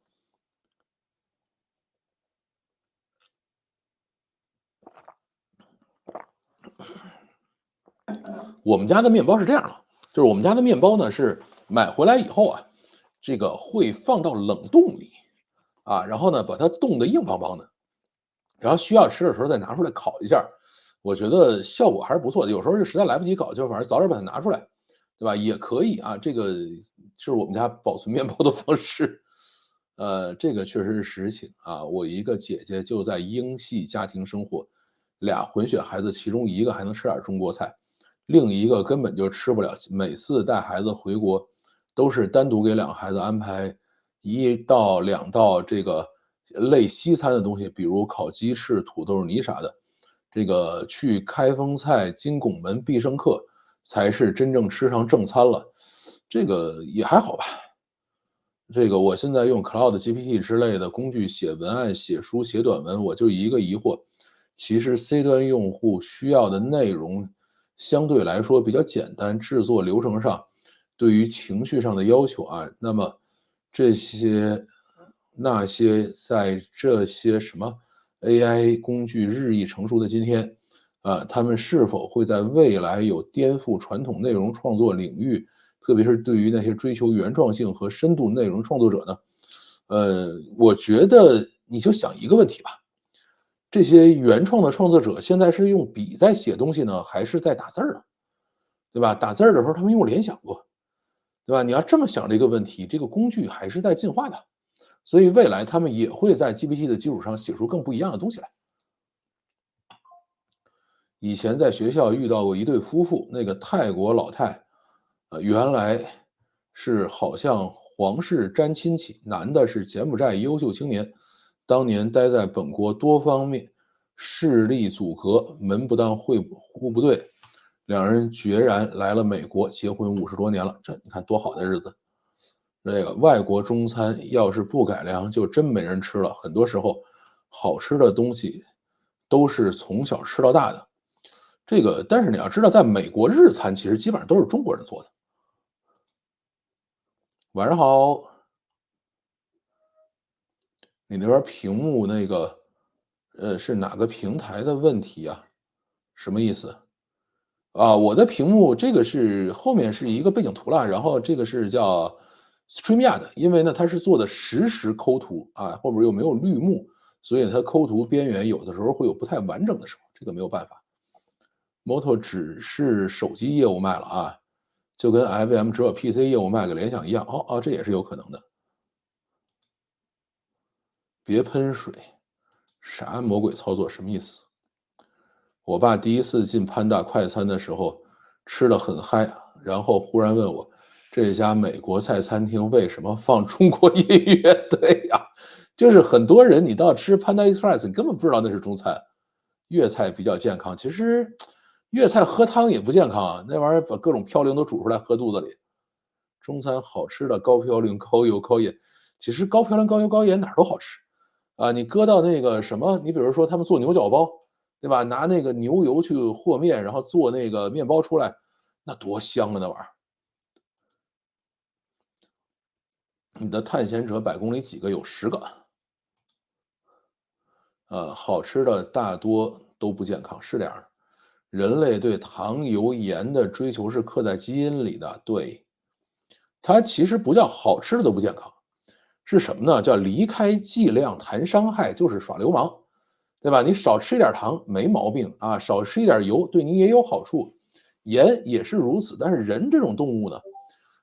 我们家的面包是这样的，就是我们家的面包呢是买回来以后这个会放到冷冻里然后呢把它冻得硬邦邦的，然后需要吃的时候再拿出来烤一下，我觉得效果还是不错的。有时候就实在来不及搞，就反正早点把它拿出来，对吧？也可以这个是我们家保存面包的方式。这个确实是实情我一个姐姐就在英系家庭生活，俩混血孩子，其中一个还能吃点中国菜，另一个根本就吃不了。每次带孩子回国，都是单独给2个孩子安排1到2道这个类西餐的东西，比如烤鸡翅、土豆泥啥的。这个去开封菜、金拱门必胜客，才是真正吃上正餐了。这个也还好吧。这个我现在用 Cloud GPT 之类的工具写文案、写书、写短文，我就一个疑惑，其实 C 端用户需要的内容相对来说比较简单，制作流程上对于情绪上的要求那么这些那些在这些什么 AI 工具日益成熟的今天他们是否会在未来有颠覆传统内容创作领域，特别是对于那些追求原创性和深度内容创作者呢？我觉得你就想一个问题吧，这些原创的创作者现在是用笔在写东西呢，还是在打字儿呢？对吧？打字儿的时候他们用联想过，对吧？你要这么想这个问题，这个工具还是在进化的，所以未来他们也会在 GPT 的基础上写出更不一样的东西来。以前在学校遇到过一对夫妇，那个泰国老太，原来是好像皇室沾亲戚，男的是柬埔寨优秀青年，当年待在本国多方面势力阻隔，门不当户不对，两人决然来了美国，结婚50多年了，这你看多好的日子。这个外国中餐要是不改良，就真没人吃了。很多时候，好吃的东西都是从小吃到大的。这个，但是你要知道，在美国日餐其实基本上都是中国人做的。晚上好，你那边屏幕那个，是哪个平台的问题啊？什么意思？啊，我的屏幕这个是后面是一个背景图了，然后这个是叫 StreamYard，因为呢它是做的实时抠图啊，后边又没有绿幕，所以它抠图边缘有的时候会有不太完整的时候，这个没有办法。Moto 只是手机业务卖了啊，就跟 IBM 只有 PC 业务卖给联想一样，哦哦，这也是有可能的。别喷水，啥魔鬼操作？什么意思？我爸第一次进潘大快餐的时候，吃的很嗨，然后忽然问我，这家美国菜餐厅为什么放中国音乐？对呀，就是很多人你到吃 Panda Express，你根本不知道那是中餐，粤菜比较健康。其实粤菜喝汤也不健康啊，那玩意儿把各种嘌呤都煮出来喝肚子里。中餐好吃的高嘌呤、高油、高盐，其实高嘌呤、高油、高盐哪儿都好吃啊。你搁到那个什么，你比如说他们做牛角包，对吧？拿那个牛油去和面，然后做那个面包出来，那多香啊那玩意儿。你的探险者100公里几个？有10个。好吃的大多都不健康，是这样的。人类对糖、油、盐的追求是刻在基因里的，对。它其实不叫好吃的都不健康，是什么呢？叫离开剂量谈伤害，就是耍流氓，对吧？你少吃一点糖没毛病啊，少吃一点油对你也有好处，盐也是如此。但是人这种动物呢，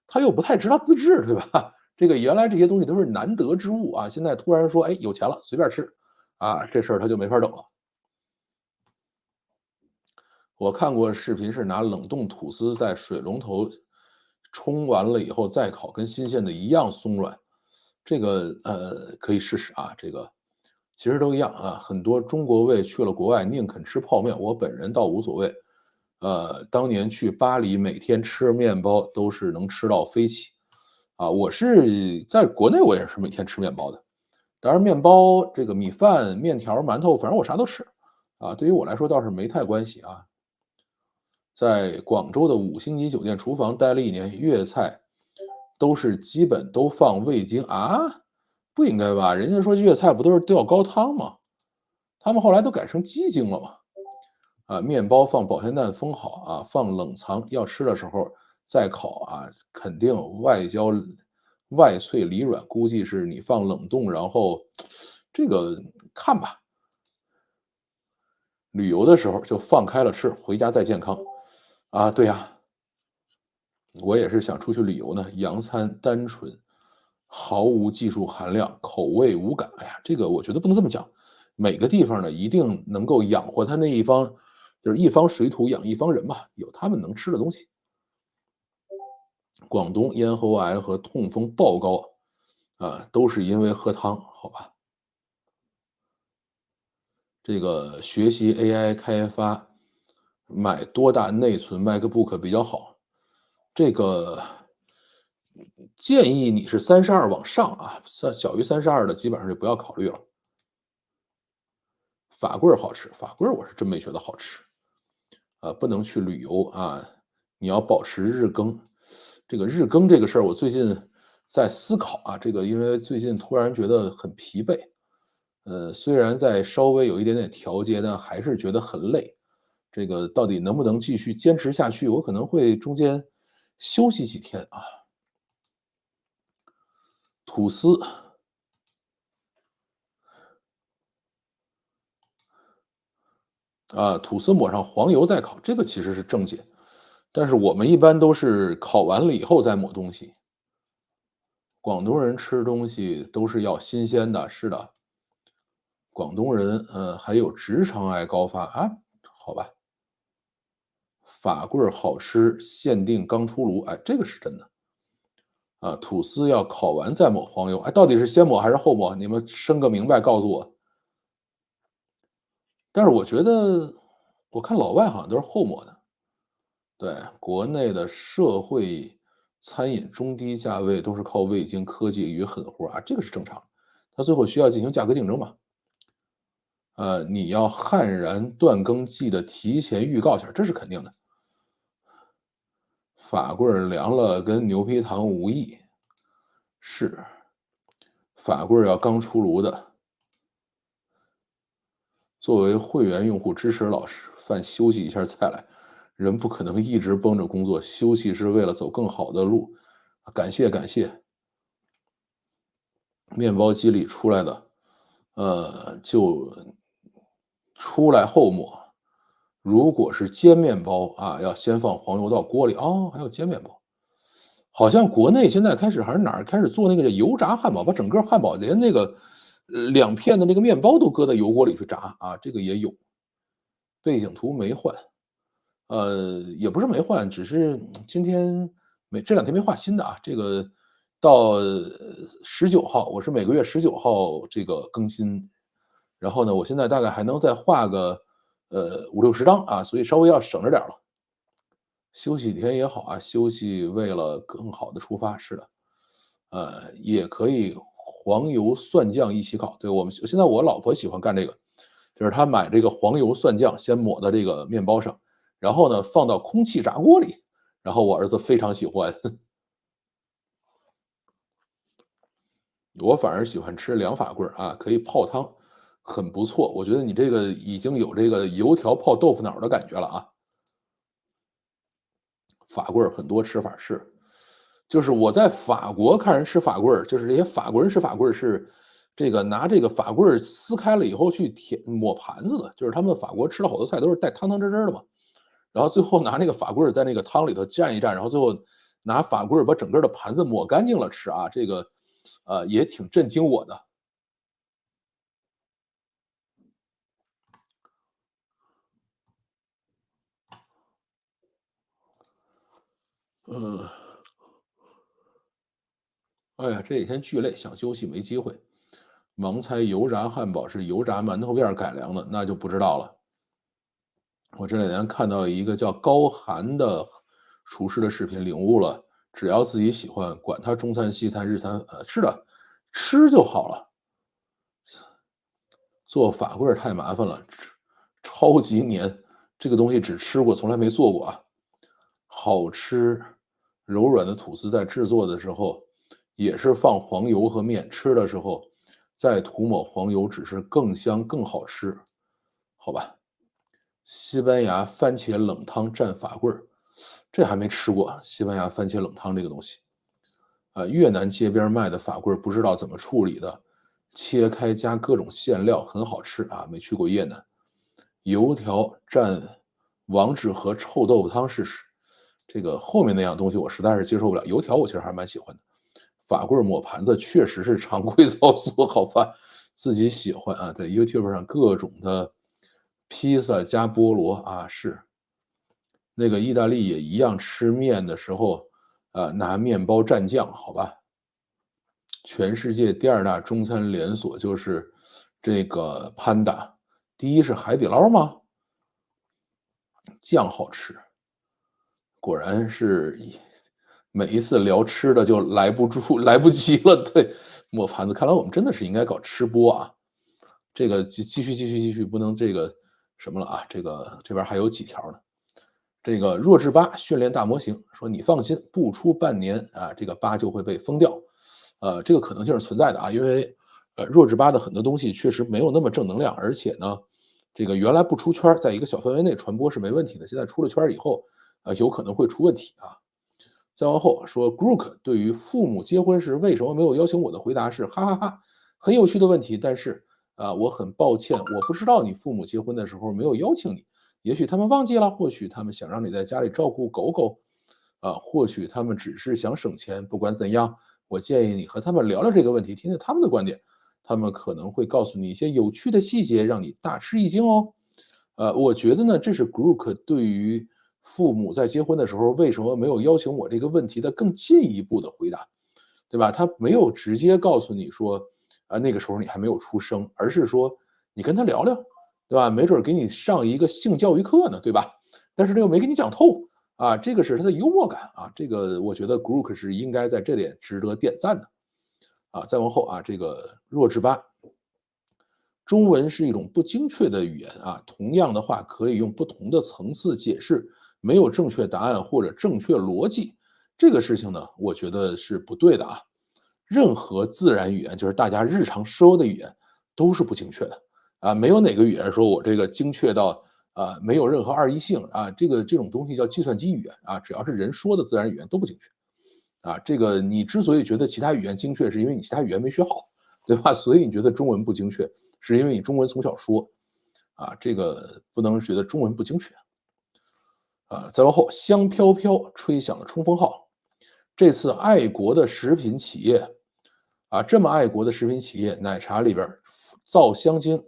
他又不太知道自制，对吧？这个原来这些东西都是难得之物啊，现在突然说，哎，有钱了随便吃，啊，这事儿他就没法整了。我看过视频是拿冷冻吐司在水龙头冲完了以后再烤，跟新鲜的一样松软。这个可以试试啊，这个其实都一样啊。很多中国胃去了国外宁肯吃泡面，我本人倒无所谓。当年去巴黎，每天吃面包都是能吃到飞起。啊，我是在国内我也是每天吃面包的，当然面包这个米饭、面条、馒头，反正我啥都吃。啊，对于我来说倒是没太关系啊。在广州的5星级酒店厨房待了1年，粤菜都是基本都放味精啊？不应该吧？人家说粤菜不都是吊高汤吗？他们后来都改成鸡精了嘛？啊，面包放保鲜袋封好啊，放冷藏，要吃的时候再烤啊，肯定外脆里软，估计是你放冷冻，然后这个看吧。旅游的时候就放开了吃，回家再健康。啊，对呀，我也是想出去旅游呢。洋餐单纯，毫无技术含量，口味无感。哎呀，这个我觉得不能这么讲。每个地方呢，一定能够养活他那一方，就是一方水土养一方人嘛，有他们能吃的东西。广东咽喉癌和痛风爆高，啊，都是因为喝汤，好吧？这个学习 AI 开发，买多大内存 MacBook 比较好？这个建议你是32往上啊，小于32的基本上就不要考虑了。法棍好吃，法棍我是真没觉得好吃。不能去旅游啊，你要保持日更。这个日更这个事儿，我最近在思考啊，这个因为最近突然觉得很疲惫，虽然在稍微有一点点调节呢，还是觉得很累。这个到底能不能继续坚持下去？我可能会中间休息几天啊。吐司啊，吐司抹上黄油再烤，这个其实是正解。但是我们一般都是烤完了以后再抹东西。广东人吃东西都是要新鲜的，是的。广东人，还有直肠癌高发啊，好吧。法棍儿好吃，限定刚出炉，哎，这个是真的。啊，吐司要烤完再抹黄油，哎，到底是先抹还是后抹？你们生个明白告诉我。但是我觉得，我看老外好像都是后抹的。对，国内的社会餐饮中低价位都是靠味精、科技与狠活啊，这个是正常。它最后需要进行价格竞争嘛。你要悍然断更季的提前预告一下，这是肯定的。法棍儿凉了跟牛皮糖无异，是。法棍儿要刚出炉的。作为会员用户支持老师饭休息一下再来，人不可能一直绷着工作，休息是为了走更好的路。感谢感谢。面包机里出来的，就出来后抹。如果是煎面包啊，要先放黄油到锅里哦，还有煎面包。好像国内现在开始还是哪儿开始做那个油炸汉堡，把整个汉堡连那个两片的那个面包都搁在油锅里去炸啊，这个也有。背景图没换，也不是没换，只是今天这两天没画新的啊。这个到19号，我是每个月19号这个更新，然后呢，我现在大概还能再画个50-60张啊，所以稍微要省着点了。休息几天也好啊，休息为了更好的出发，是的。也可以黄油蒜酱一起烤。对，现在我老婆喜欢干这个，就是她买这个黄油蒜酱先抹到这个面包上，然后呢放到空气炸锅里，然后我儿子非常喜欢。我反而喜欢吃凉法棍儿啊，可以泡汤，很不错。我觉得你这个已经有这个油条泡豆腐脑的感觉了啊。法棍儿很多吃法是，就是我在法国看人吃法棍儿，就是这些法国人吃法棍儿是这个拿这个法棍儿撕开了以后去抹盘子的，就是他们法国吃了好多菜都是带汤汤汁汁的嘛，然后最后拿那个法棍儿在那个汤里头蘸一蘸，然后最后拿法棍儿把整个的盘子抹干净了吃啊，这个也挺震惊我的。嗯，哎呀，这几天巨累，想休息没机会。盲猜油炸汉堡是油炸馒头片儿改良的，那就不知道了。我这两天看到一个叫高寒的厨师的视频，领悟了，只要自己喜欢，管他中餐、西餐、日餐，是的，吃就好了。做法棍儿太麻烦了，超级黏，这个东西只吃过，从来没做过啊。好吃，柔软的吐司在制作的时候也是放黄油和面，吃的时候再涂抹黄油，只是更香更好吃，好吧。西班牙番茄冷汤蘸法棍儿，这还没吃过。西班牙番茄冷汤这个东西，越南街边卖的法棍儿不知道怎么处理的，切开加各种馅料，很好吃啊。没去过越南。油条蘸王致和臭豆腐汤试试。这个后面那样东西我实在是接受不了。油条我其实还是蛮喜欢的。法棍儿抹盘子确实是常规操作，好吧，自己喜欢啊，在 YouTube 上各种的披萨加菠萝啊，是。那个意大利也一样，吃面的时候，拿面包蘸酱，好吧。全世界第2大中餐连锁就是这个 Panda，第1是海底捞吗？酱好吃。果然是每一次聊吃的就来不及了，对，抹盘子，看来我们真的是应该搞吃播啊。这个继续，不能这个什么了啊，这边还有几条呢。这个弱智八训练大模型说：“你放心，不出半年啊，这个八就会被封掉。”这个可能性是存在的啊，因为弱智八的很多东西确实没有那么正能量，而且呢，这个原来不出圈，在一个小范围内传播是没问题的，现在出了圈以后，有可能会出问题啊。再往后说 Grook 对于父母结婚时为什么没有邀请我的回答是哈哈哈，很有趣的问题，但是我很抱歉，我不知道你父母结婚的时候没有邀请你。也许他们忘记了，或许他们想让你在家里照顾狗狗，或许他们只是想省钱。不管怎样，我建议你和他们聊聊这个问题，听听他们的观点，他们可能会告诉你一些有趣的细节，让你大吃一惊哦。我觉得呢，这是 Grook 对于父母在结婚的时候为什么没有邀请我这个问题的更进一步的回答，对吧？他没有直接告诉你说，那个时候你还没有出生，而是说你跟他聊聊，对吧？没准给你上一个性教育课呢，对吧？但是他又没给你讲透啊，这个是他的幽默感啊，这个我觉得 Grook 是应该在这点值得点赞的啊。再往后啊，这个弱智吧。中文是一种不精确的语言啊，同样的话可以用不同的层次解释，没有正确答案或者正确逻辑。这个事情呢，我觉得是不对的啊。任何自然语言，就是大家日常说的语言，都是不精确的啊，没有哪个语言说我这个精确到没有任何二一性啊，这种东西叫计算机语言啊，只要是人说的自然语言都不精确啊。这个你之所以觉得其他语言精确，是因为你其他语言没学好，对吧？所以你觉得中文不精确，是因为你中文从小说啊，这个不能觉得中文不精确啊。再往后，香飘飘吹响了冲锋号。这次爱国的食品企业啊，这么爱国的食品企业，奶茶里边造香精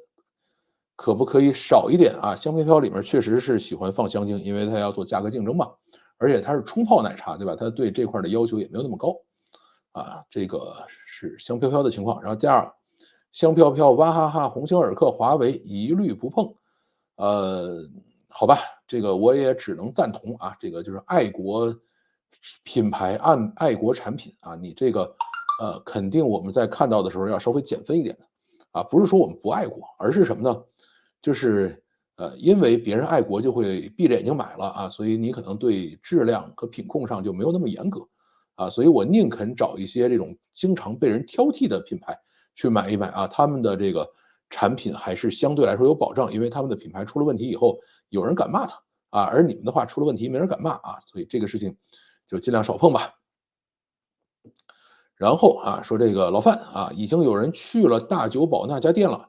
可不可以少一点啊？香飘飘里面确实是喜欢放香精，因为它要做价格竞争嘛，而且它是冲泡奶茶，对吧？它对这块的要求也没有那么高啊。这个是香飘飘的情况。然后第二，香飘飘、娃哈哈、鸿星尔克、华为一律不碰。呃，好吧，这个我也只能赞同啊，这个就是爱国品牌、爱国产品啊，你这个肯定我们在看到的时候要稍微减分一点的啊，不是说我们不爱国，而是什么呢？就是因为别人爱国就会闭着眼睛买了啊，所以你可能对质量和品控上就没有那么严格啊，所以我宁肯找一些这种经常被人挑剔的品牌去买一买啊，他们的这个产品还是相对来说有保障，因为他们的品牌出了问题以后，有人敢骂他啊，而你们的话出了问题没人敢骂啊，所以这个事情就尽量少碰吧。然后啊，说这个老范啊，已经有人去了大久保那家店了，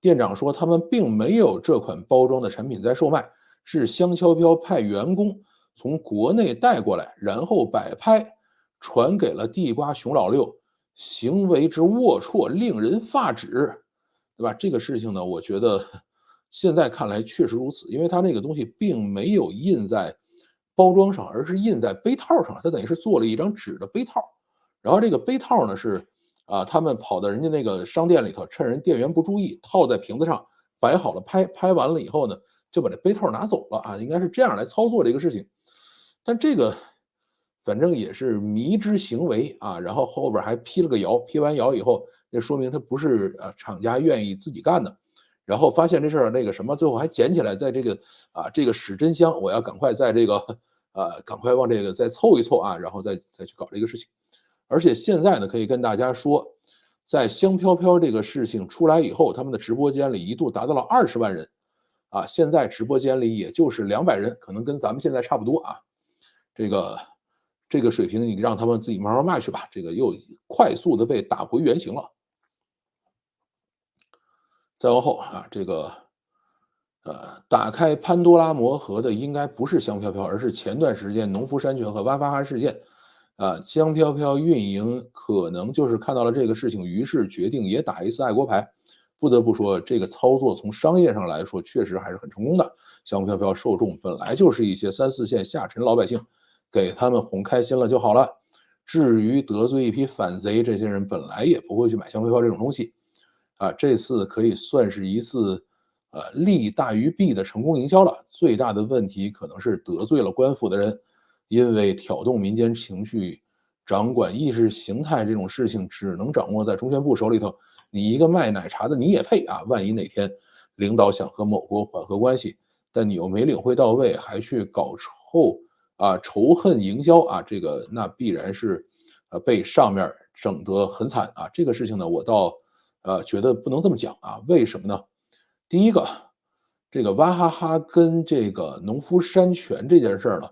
店长说他们并没有这款包装的产品在售卖，是香飘飘派员工从国内带过来，然后摆拍传给了地瓜熊老六，行为之龌龊，令人发指，对吧？这个事情呢，我觉得现在看来确实如此，因为它那个东西并没有印在包装上，而是印在杯套上，它等于是做了一张纸的杯套。然后这个杯套呢是他们跑到人家那个商店里头，趁人店员不注意，套在瓶子上摆好了拍完了以后呢，就把这杯套拿走了啊，应该是这样来操作这个事情。但这个反正也是迷之行为啊，然后后边还批了个谣，批完谣以后，那说明他不是厂家愿意自己干的。然后发现这事儿那个什么，最后还捡起来，在这个这个屎真香，我要赶快在这个赶快往这个再凑一凑啊，然后再去搞这个事情。而且现在呢，可以跟大家说，在香飘飘这个事情出来以后，他们的直播间里一度达到了20万人，啊，现在直播间里也就是200人，可能跟咱们现在差不多啊。这个这个水平，你让他们自己慢慢卖去吧，这个又快速的被打回原形了。再往后啊，这个打开潘多拉魔盒的应该不是香飘飘，而是前段时间农夫山泉和哇哈哈事件。香飘飘运营可能就是看到了这个事情，于是决定也打一次爱国牌。不得不说，这个操作从商业上来说，确实还是很成功的。香飘飘受众本来就是一些3、4线下沉老百姓，给他们哄开心了就好了。至于得罪一批反贼，这些人本来也不会去买香飘飘这种东西。这次可以算是一次利大于弊的成功营销了。最大的问题可能是得罪了官府的人，因为挑动民间情绪、掌管意识形态这种事情，只能掌握在中宣部手里头。你一个卖奶茶的，你也配啊？万一哪天领导想和某国缓和关系，但你又没领会到位，还去搞仇恨营销啊，这个那必然是被上面整得很惨啊。这个事情呢，我倒觉得不能这么讲啊。为什么呢？第一个，这个娃哈哈跟这个农夫山泉这件事儿呢，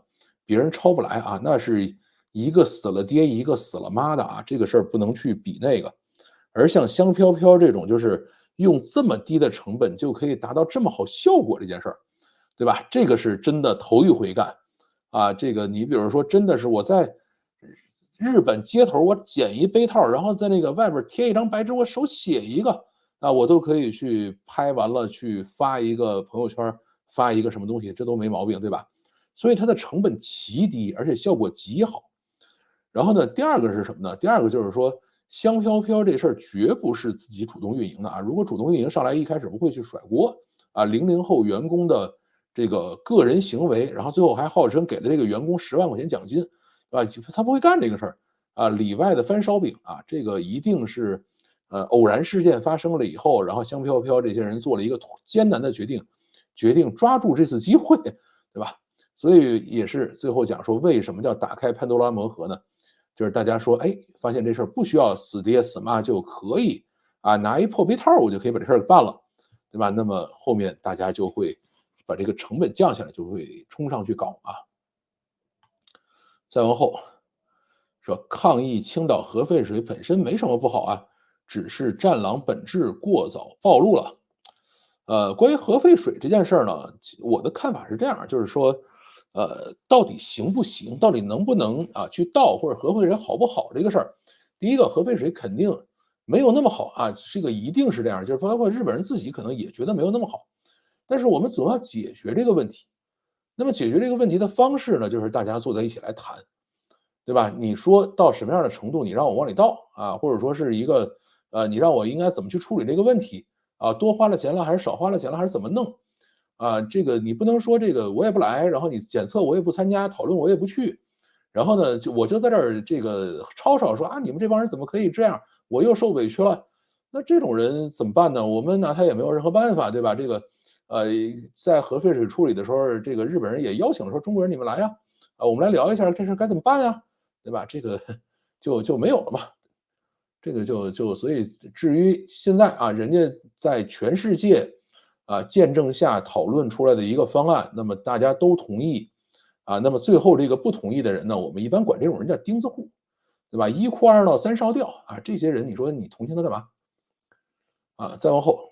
别人抄不来啊，那是一个死了爹，一个死了妈的啊，这个事儿不能去比那个。而像香飘飘这种，就是用这么低的成本就可以达到这么好效果这件事儿，对吧？这个是真的头一回干。这个你比如说真的是我在日本街头，我捡一杯套，然后在那个外边贴一张白纸，我手写一个，我都可以去拍完了去发一个朋友圈，发一个什么东西，这都没毛病，对吧？所以它的成本极低，而且效果极好。然后呢，第二个是什么呢？第二个就是说，香飘飘这事儿绝不是自己主动运营的啊。如果主动运营上来一开始不会去甩锅00后员工的这个个人行为，然后最后还号称给了这个员工10万块钱奖金，他不会干这个事儿里外的翻烧饼这个一定是偶然事件发生了以后，然后香飘飘这些人做了一个艰难的决定，抓住这次机会，对吧？所以也是最后讲说，为什么叫打开潘多拉魔盒呢？就是大家说，哎，发现这事儿不需要死爹死妈就可以拿一破杯套我就可以把这事儿给办了，对吧？那么后面大家就会把这个成本降下来，就会冲上去搞再往后说，抗议青岛核废水本身没什么不好只是战狼本质过早暴露了。关于核废水这件事儿呢，我的看法是这样，就是说，到底行不行，到底能不能去倒，或者核废水好不好这个事儿，第一个核废水肯定没有那么好这个一定是这样，就是包括日本人自己可能也觉得没有那么好，但是我们总要解决这个问题。那么解决这个问题的方式呢，就是大家坐在一起来谈，对吧？你说到什么样的程度，你让我往里倒或者说是一个你让我应该怎么去处理这个问题多花了钱了还是少花了钱了，还是怎么弄这个你不能说这个我也不来，然后你检测我也不参加，讨论我也不去，然后呢我就在这儿这个吵吵说你们这帮人怎么可以这样，我又受委屈了。那这种人怎么办呢？我们拿他也没有任何办法，对吧？这个在核废水处理的时候，这个日本人也邀请了说中国人你们来呀我们来聊一下这事该怎么办呀，对吧？这个就没有了嘛。这个所以至于现在人家在全世界见证下讨论出来的一个方案，那么大家都同意那么最后这个不同意的人呢，我们一般管这种人叫钉子户，对吧？一哭二闹三上吊这些人你说你同情他干嘛再往后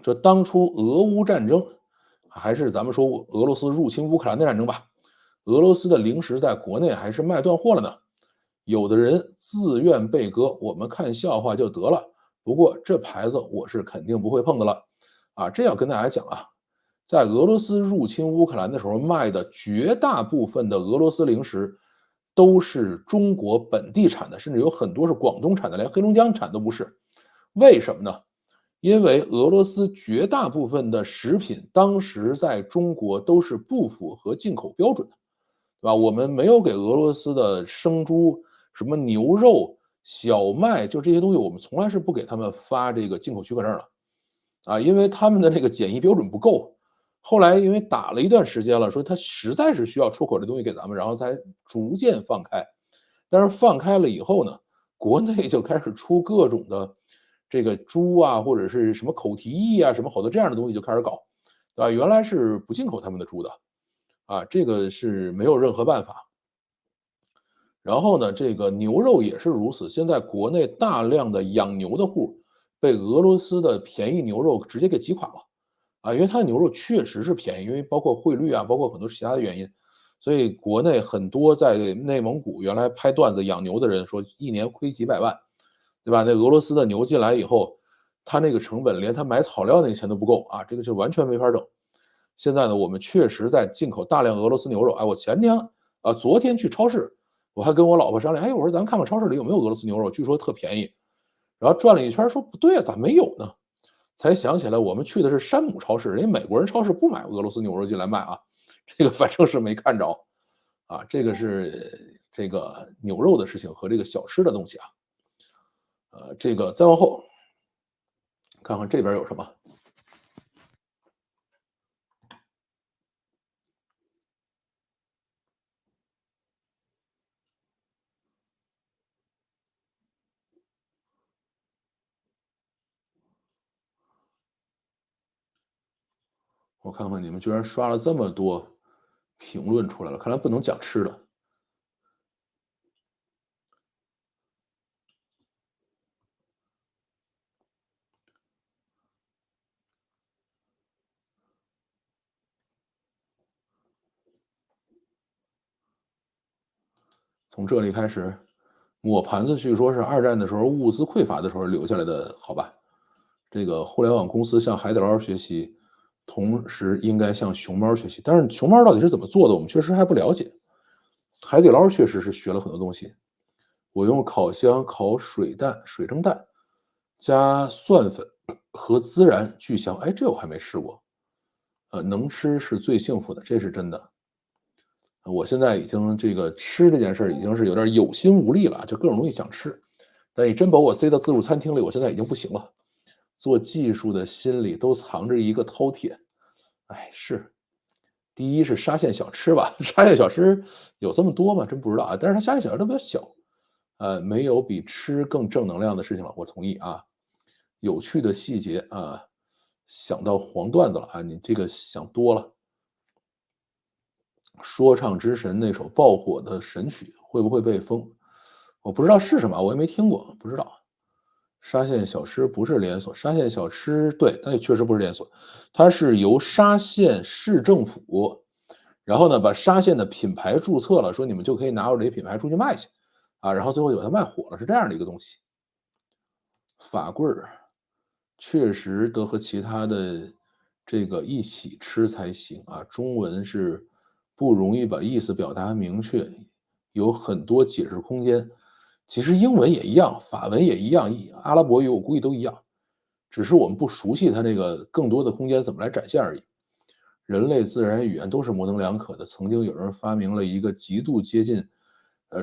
说当初俄乌战争，还是咱们说俄罗斯入侵乌克兰的战争吧，俄罗斯的零食在国内还是卖断货了呢。有的人自愿被割，我们看笑话就得了。不过这牌子我是肯定不会碰的了这要跟大家讲在俄罗斯入侵乌克兰的时候卖的绝大部分的俄罗斯零食都是中国本地产的，甚至有很多是广东产的，连黑龙江产都不是。为什么呢？因为俄罗斯绝大部分的食品当时在中国都是不符合进口标准的，对吧？我们没有给俄罗斯的生猪、什么牛肉、小麦，就这些东西，我们从来是不给他们发这个进口许可证的因为他们的那个检疫标准不够。后来因为打了一段时间了，说他实在是需要出口这东西给咱们，然后才逐渐放开。但是放开了以后呢，国内就开始出各种的这个猪或者是什么口蹄疫什么好多这样的东西就开始搞，对吧？原来是不进口他们的猪的这个是没有任何办法。然后呢，这个牛肉也是如此，现在国内大量的养牛的户被俄罗斯的便宜牛肉直接给击垮了因为它的牛肉确实是便宜，因为包括汇率包括很多其他的原因，所以国内很多在内蒙古原来拍段子养牛的人说一年亏几百万，对吧？那俄罗斯的牛进来以后，他那个成本连他买草料那个钱都不够这个就完全没法整。现在呢，我们确实在进口大量俄罗斯牛肉我前天昨天去超市，我还跟我老婆商量，我说咱看看超市里有没有俄罗斯牛肉，据说特便宜。然后转了一圈说不对咋没有呢？才想起来我们去的是山姆超市，人家美国人超市不买俄罗斯牛肉进来卖这个反正是没看着这个是这个牛肉的事情和这个小吃的东西这个再往后看看这边有什么。我看看你们居然刷了这么多评论出来了，看来不能讲吃的。从这里开始，抹盘子据说是二战的时候物资匮乏的时候留下来的，好吧？这个互联网公司向海底捞学习，同时应该向熊猫学习。但是熊猫到底是怎么做的，我们确实还不了解。海底捞确实是学了很多东西。我用烤箱烤水蒸蛋，加蒜粉和孜然巨香。哎，这我还没试过。能吃是最幸福的，这是真的。我现在已经这个吃这件事已经是有点有心无力了，就各种东西想吃。但你真把我塞到自助餐厅里，我现在已经不行了。做技术的心里都藏着一个饕餮。哎，是。第一是沙县小吃吧，沙县小吃有这么多吗？真不知道啊。但是它沙县小吃都比较小，没有比吃更正能量的事情了。我同意啊。有趣的细节啊，想到黄段子了啊，你这个想多了。说唱之神那首爆火的神曲会不会被封？我不知道是什么，我也没听过，不知道。沙县小吃不是连锁，沙县小吃对，那也确实不是连锁，它是由沙县市政府，然后呢把沙县的品牌注册了，说你们就可以拿我这品牌出去卖去，啊，然后最后就把它卖火了，是这样的一个东西。法棍儿确实得和其他的这个一起吃才行啊，中文是不容易把意思表达明确，有很多解释空间。其实英文也一样，法文也一样，阿拉伯语我估计都一样，只是我们不熟悉它那个更多的空间怎么来展现而已。人类自然语言都是模棱两可的，曾经有人发明了一个极度接近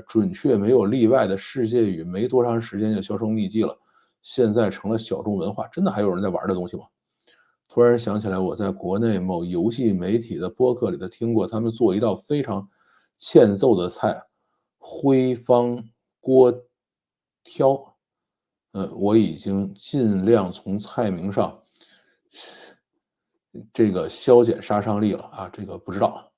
准确没有例外的世界语，没多长时间就销声匿迹了，现在成了小众文化。真的还有人在玩这东西吗？突然想起来，我在国内某游戏媒体的播客里头听过，他们做一道非常欠揍的菜，徽方锅挑。我已经尽量从菜名上这个消减杀伤力了啊，这个不知道。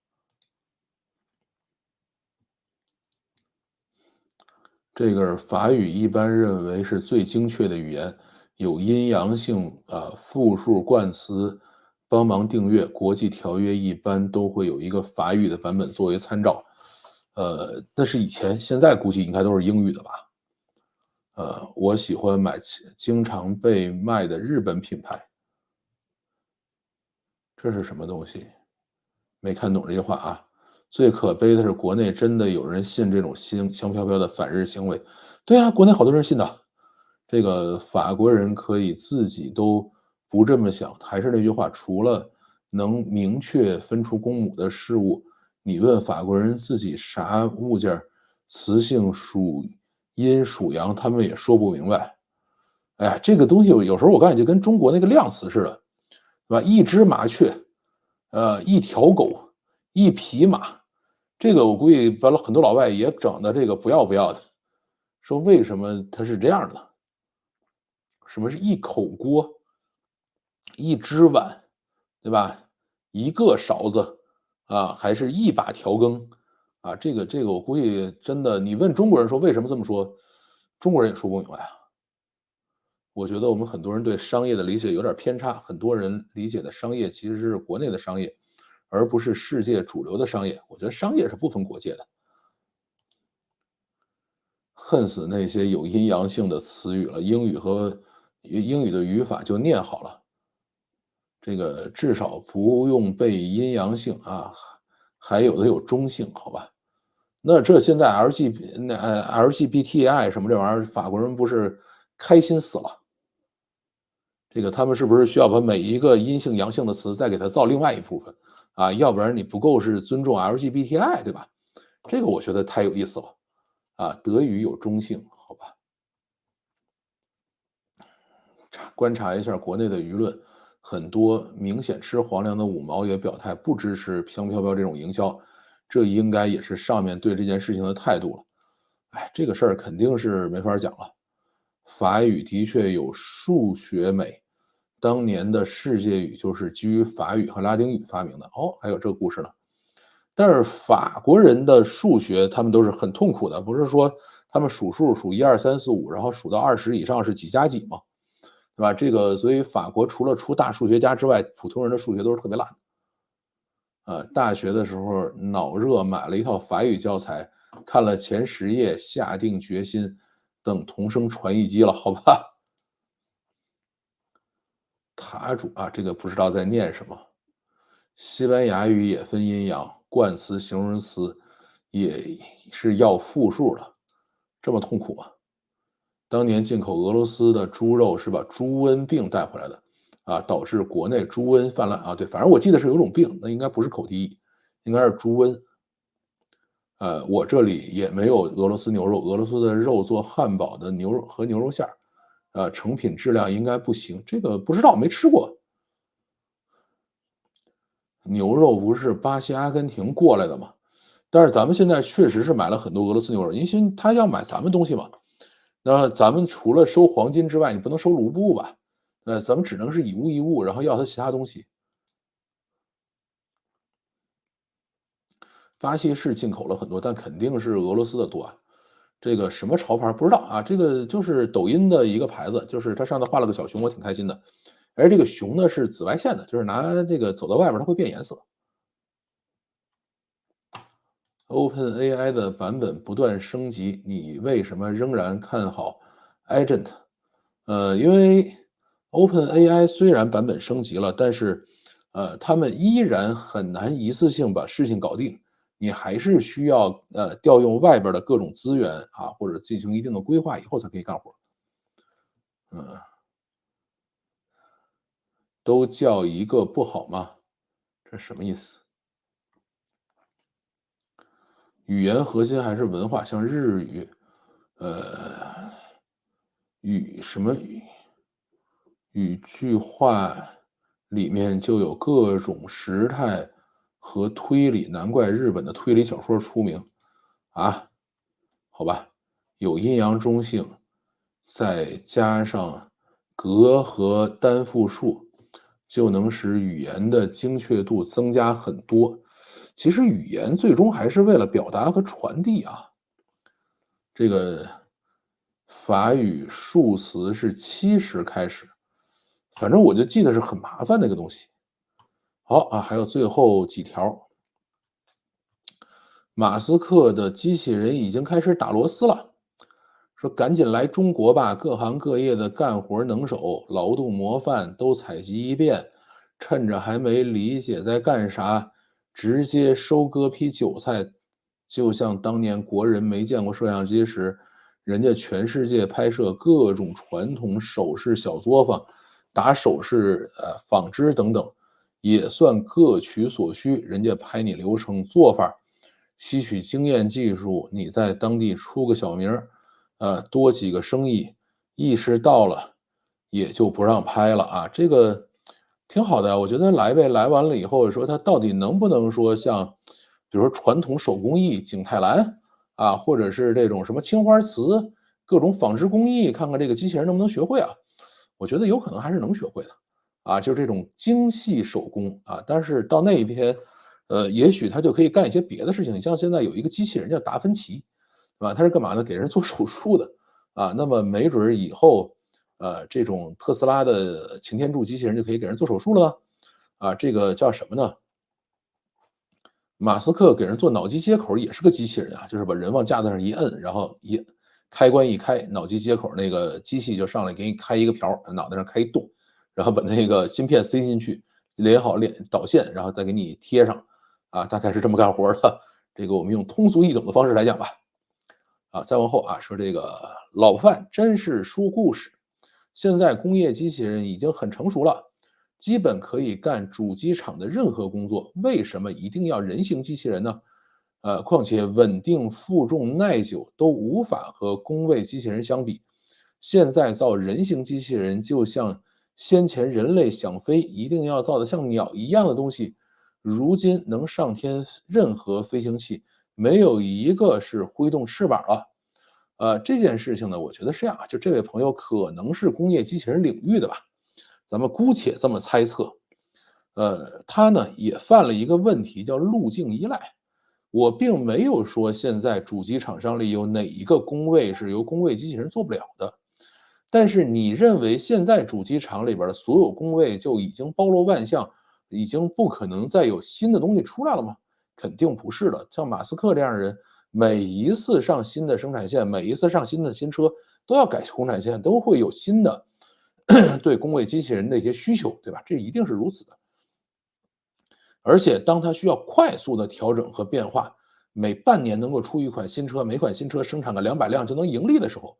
这个法语一般认为是最精确的语言，有阴阳性复数冠词。帮忙订阅，国际条约一般都会有一个法语的版本作为参照。那是以前，现在估计应该都是英语的吧。我喜欢买经常被卖的日本品牌。这是什么东西？没看懂这些话啊。最可悲的是，国内真的有人信这种香飘飘的反日行为。对啊，国内好多人信的。这个法国人可以自己都不这么想，还是那句话，除了能明确分出公母的事物，你问法国人自己啥物件雌性属阴属阳，他们也说不明白。哎呀，这个东西有时候我感觉就跟中国那个量词似的，对吧？一只麻雀，一条狗，一匹马。这个我估计把很多老外也整的这个不要不要的，说为什么它是这样的？什么是一口锅，一只碗，对吧？一个勺子啊，还是一把调羹啊？这个我估计真的，你问中国人说为什么这么说，中国人也说不明白啊。我觉得我们很多人对商业的理解有点偏差，很多人理解的商业其实是国内的商业，而不是世界主流的商业。我觉得商业是不分国界的。恨死那些有阴阳性的词语了，英语的语法就念好了。这个至少不用背阴阳性啊，还有的有中性，好吧？那这现在 LGBTI 什么这玩意儿，法国人不是开心死了？这个他们是不是需要把每一个阴性阳性的词再给它造另外一部分啊？要不然你不够是尊重 LGBTI 对吧？这个我觉得太有意思了啊！德语有中性，好吧？观察一下国内的舆论，很多明显吃皇粮的五毛也表态不支持香飘飘这种营销，这应该也是上面对这件事情的态度了。哎，这个事儿肯定是没法讲了。法语的确有数学美，当年的世界语就是基于法语和拉丁语发明的。哦，还有这个故事呢。但是法国人的数学他们都是很痛苦的，不是说他们数数数1 2 3 4 5，然后数到20以上是几加几吗？对吧？这个所以法国除了出大数学家之外，普通人的数学都是特别烂的。大学的时候脑热买了一套法语教材，看了前10页，下定决心等同声传译机了，好吧？塔主啊，这个不知道在念什么。西班牙语也分阴阳，冠词、形容词也是要复数的，这么痛苦吗？当年进口俄罗斯的猪肉是把猪瘟病带回来的，导致国内猪瘟泛滥啊。对，反正我记得是有种病，那应该不是口蹄疫，应该是猪瘟。我这里也没有俄罗斯牛肉，俄罗斯的肉做汉堡的牛肉和牛肉馅儿，成品质量应该不行，这个不知道，没吃过。牛肉不是巴西、阿根廷过来的吗？但是咱们现在确实是买了很多俄罗斯牛肉，因为他要买咱们东西嘛。那咱们除了收黄金之外，你不能收卢布吧？咱们只能是以物易物，然后要他其他东西。巴西是进口了很多，但肯定是俄罗斯的多啊。这个什么潮牌不知道啊？这个就是抖音的一个牌子，就是它上头画了个小熊，我挺开心的。而这个熊呢是紫外线的，就是拿这个走到外边它会变颜色。OpenAI 的版本不断升级，你为什么仍然看好 Agent？因为 OpenAI 虽然版本升级了，但是他们依然很难一次性把事情搞定，你还是需要调用外边的各种资源啊，或者进行一定的规划以后才可以干活。嗯，都叫一个不好吗？这什么意思？语言核心还是文化，像日语，呃，什么语句话里面就有各种时态和推理，难怪日本的推理小说出名啊。好吧，有阴阳中性，再加上格和单复数，就能使语言的精确度增加很多。其实语言最终还是为了表达和传递啊。这个法语数词是70开始，反正我就记得是很麻烦那个东西。好啊，还有最后几条。马斯克的机器人已经开始打螺丝了，说赶紧来中国吧，各行各业的干活能手、劳动模范都采集一遍，趁着还没理解在干啥，直接收割批韭菜，就像当年国人没见过摄像机时，人家全世界拍摄各种传统首饰小作坊、打首饰、纺织等等，也算各取所需，人家拍你流程做法。吸取经验技术，你在当地出个小名多几个生意，意识到了，也就不让拍了啊。这个挺好的，我觉得来呗。来完了以后，说他到底能不能说像，比如说传统手工艺景泰蓝啊，或者是这种什么青花瓷，各种纺织工艺，看看这个机器人能不能学会啊？我觉得有可能还是能学会的啊，就是这种精细手工啊。但是到那一边。也许他就可以干一些别的事情。你像现在有一个机器人叫达芬奇，对吧？他是干嘛呢？给人做手术的啊。那么没准以后，这种特斯拉的擎天柱机器人就可以给人做手术了啊。这个叫什么呢？马斯克给人做脑机接口也是个机器人啊，就是把人往架子上一摁，然后开关一开，脑机接口那个机器就上来给你开一个瓢，脑袋上开一洞，然后把那个芯片塞进去，连好导线，然后再给你贴上。大概是这么干活的。这个我们用通俗易懂的方式来讲吧。再往后说这个老范真是说故事。现在工业机器人已经很成熟了，基本可以干主机厂的任何工作。为什么一定要人形机器人呢？况且稳定、负重、耐久都无法和工位机器人相比。现在造人形机器人，就像先前人类想飞一定要造的像鸟一样的东西。如今能上天任何飞行器，没有一个是挥动翅膀了。这件事情呢，我觉得是这样就这位朋友可能是工业机器人领域的吧，咱们姑且这么猜测。他呢也犯了一个问题，叫路径依赖。我并没有说现在主机厂商里有哪一个工位是由工位机器人做不了的，但是你认为现在主机厂里边的所有工位就已经包罗万象？已经不可能再有新的东西出来了吗？肯定不是的。像马斯克这样的人，每一次上新的生产线，每一次上新的新车都要改生产线，都会有新的对工位机器人的一些需求，对吧？这一定是如此的。而且当它需要快速的调整和变化，每半年能够出一款新车，每款新车生产个200辆就能盈利的时候，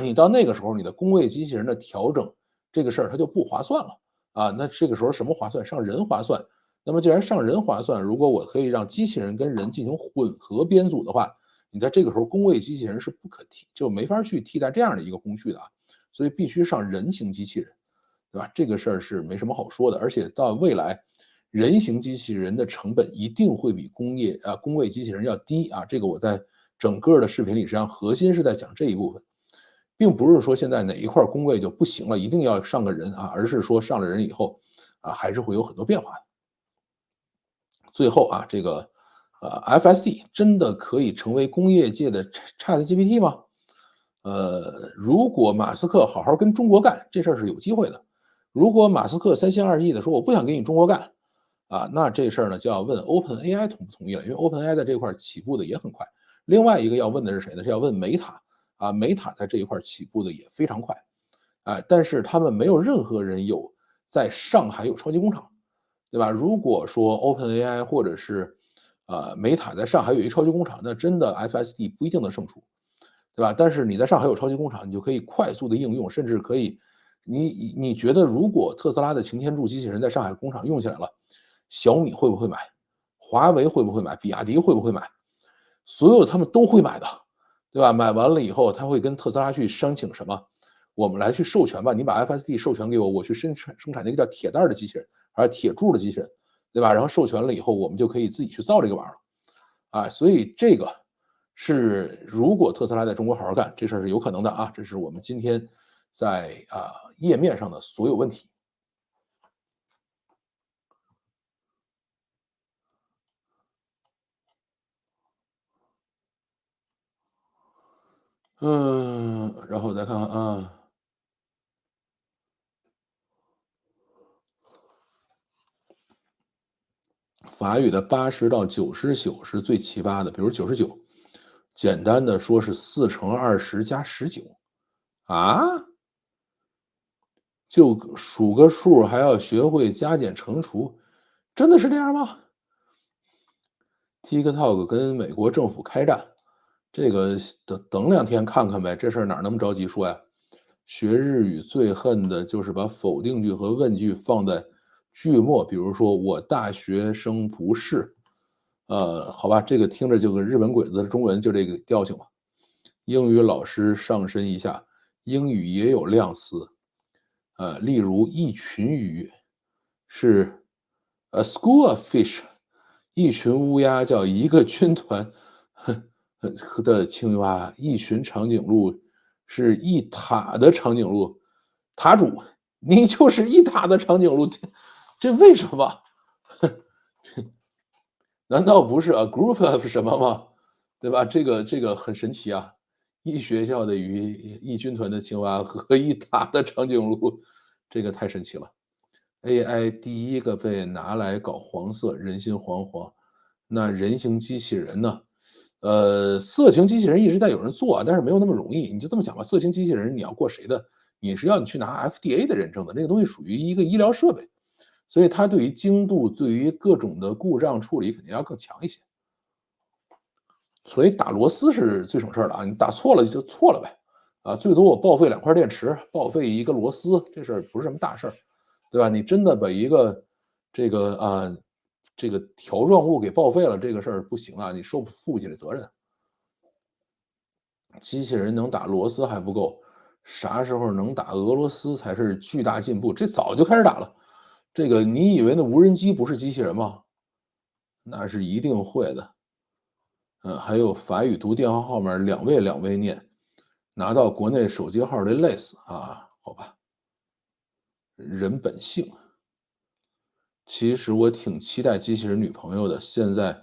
你到那个时候，你的工位机器人的调整这个事儿它就不划算了啊。那这个时候什么划算？上人划算。那么既然上人划算，如果我可以让机器人跟人进行混合编组的话，你在这个时候工位机器人是不可替，就没法去替代这样的一个工序的啊。所以必须上人形机器人，对吧？这个事儿是没什么好说的。而且到未来，人形机器人的成本一定会比工位机器人要低啊。这个我在整个的视频里，实际上核心是在讲这一部分。并不是说现在哪一块工位就不行了，一定要上个人啊，而是说上了人以后啊，还是会有很多变化的。最后啊，这个FSD 真的可以成为工业界的 ChatGPT 吗？如果马斯克好好跟中国干，这事儿是有机会的。如果马斯克三心二意的说我不想跟你中国干啊，那这事儿呢就要问 OpenAI 同不同意了，因为 OpenAI 在这块起步的也很快。另外一个要问的是谁呢？是要问美塔啊，美塔在这一块起步的也非常快，但是他们没有任何人有在上海有超级工厂，对吧？如果说 OpenAI 或者是美塔在上海有一超级工厂，那真的 FSD 不一定能胜出，对吧？但是你在上海有超级工厂，你就可以快速的应用，甚至可以，你觉得如果特斯拉的擎天柱机器人在上海工厂用起来了，小米会不会买？华为会不会买？比亚迪会不会买？所有他们都会买的，对吧？买完了以后，他会跟特斯拉去申请什么？我们来去授权吧，你把 FSD 授权给我，我去生产那个叫铁蛋的机器人，还是铁柱的机器人，对吧？然后授权了以后，我们就可以自己去造这个玩意儿了，所以这个是如果特斯拉在中国好好干，这事儿是有可能的啊。这是我们今天在页面上的所有问题。然后再看看啊。法语的80到99是最奇葩的，比如99，简单的说是4乘20加19啊，就数个数还要学会加减乘除，真的是这样吗？TikTok 跟美国政府开战，这个等2天看看呗，这事儿哪那么着急说呀？学日语最恨的就是把否定句和问句放在句末，比如说我大学生不是，好吧，这个听着就跟日本鬼子的中文就这个调性吧。英语老师上身一下，英语也有量词，例如一群鱼是a school of fish，一群乌鸦叫一个军团的青蛙，一群长颈鹿是一塔的长颈鹿，塔主，你就是一塔的长颈鹿，这为什么？难道不是 a group of 什么吗？对吧？这个很神奇啊！一学校的鱼，一军团的青蛙和一塔的长颈鹿，这个太神奇了。AI 第一个被拿来搞黄色，人心惶惶。那人形机器人呢？色情机器人一直在有人做啊，但是没有那么容易。你就这么想吧，色情机器人你要过谁的？你是要你去拿 FDA 的认证的，那个东西属于一个医疗设备，所以它对于精度、对于各种的故障处理肯定要更强一些。所以打螺丝是最省事儿的啊，你打错了就错了呗，最多我报废2块电池，报废一个螺丝，这事儿不是什么大事儿，对吧？你真的把一个这个这个条状物给报废了，这个事儿不行啊，你负不起这责任。机器人能打螺丝还不够，啥时候能打俄罗斯才是巨大进步？这早就开始打了。这个你以为那无人机不是机器人吗？那是一定会的。还有法语读电话号码两位念，拿到国内手机号得累死啊！好吧，人本性。其实我挺期待机器人女朋友的，现在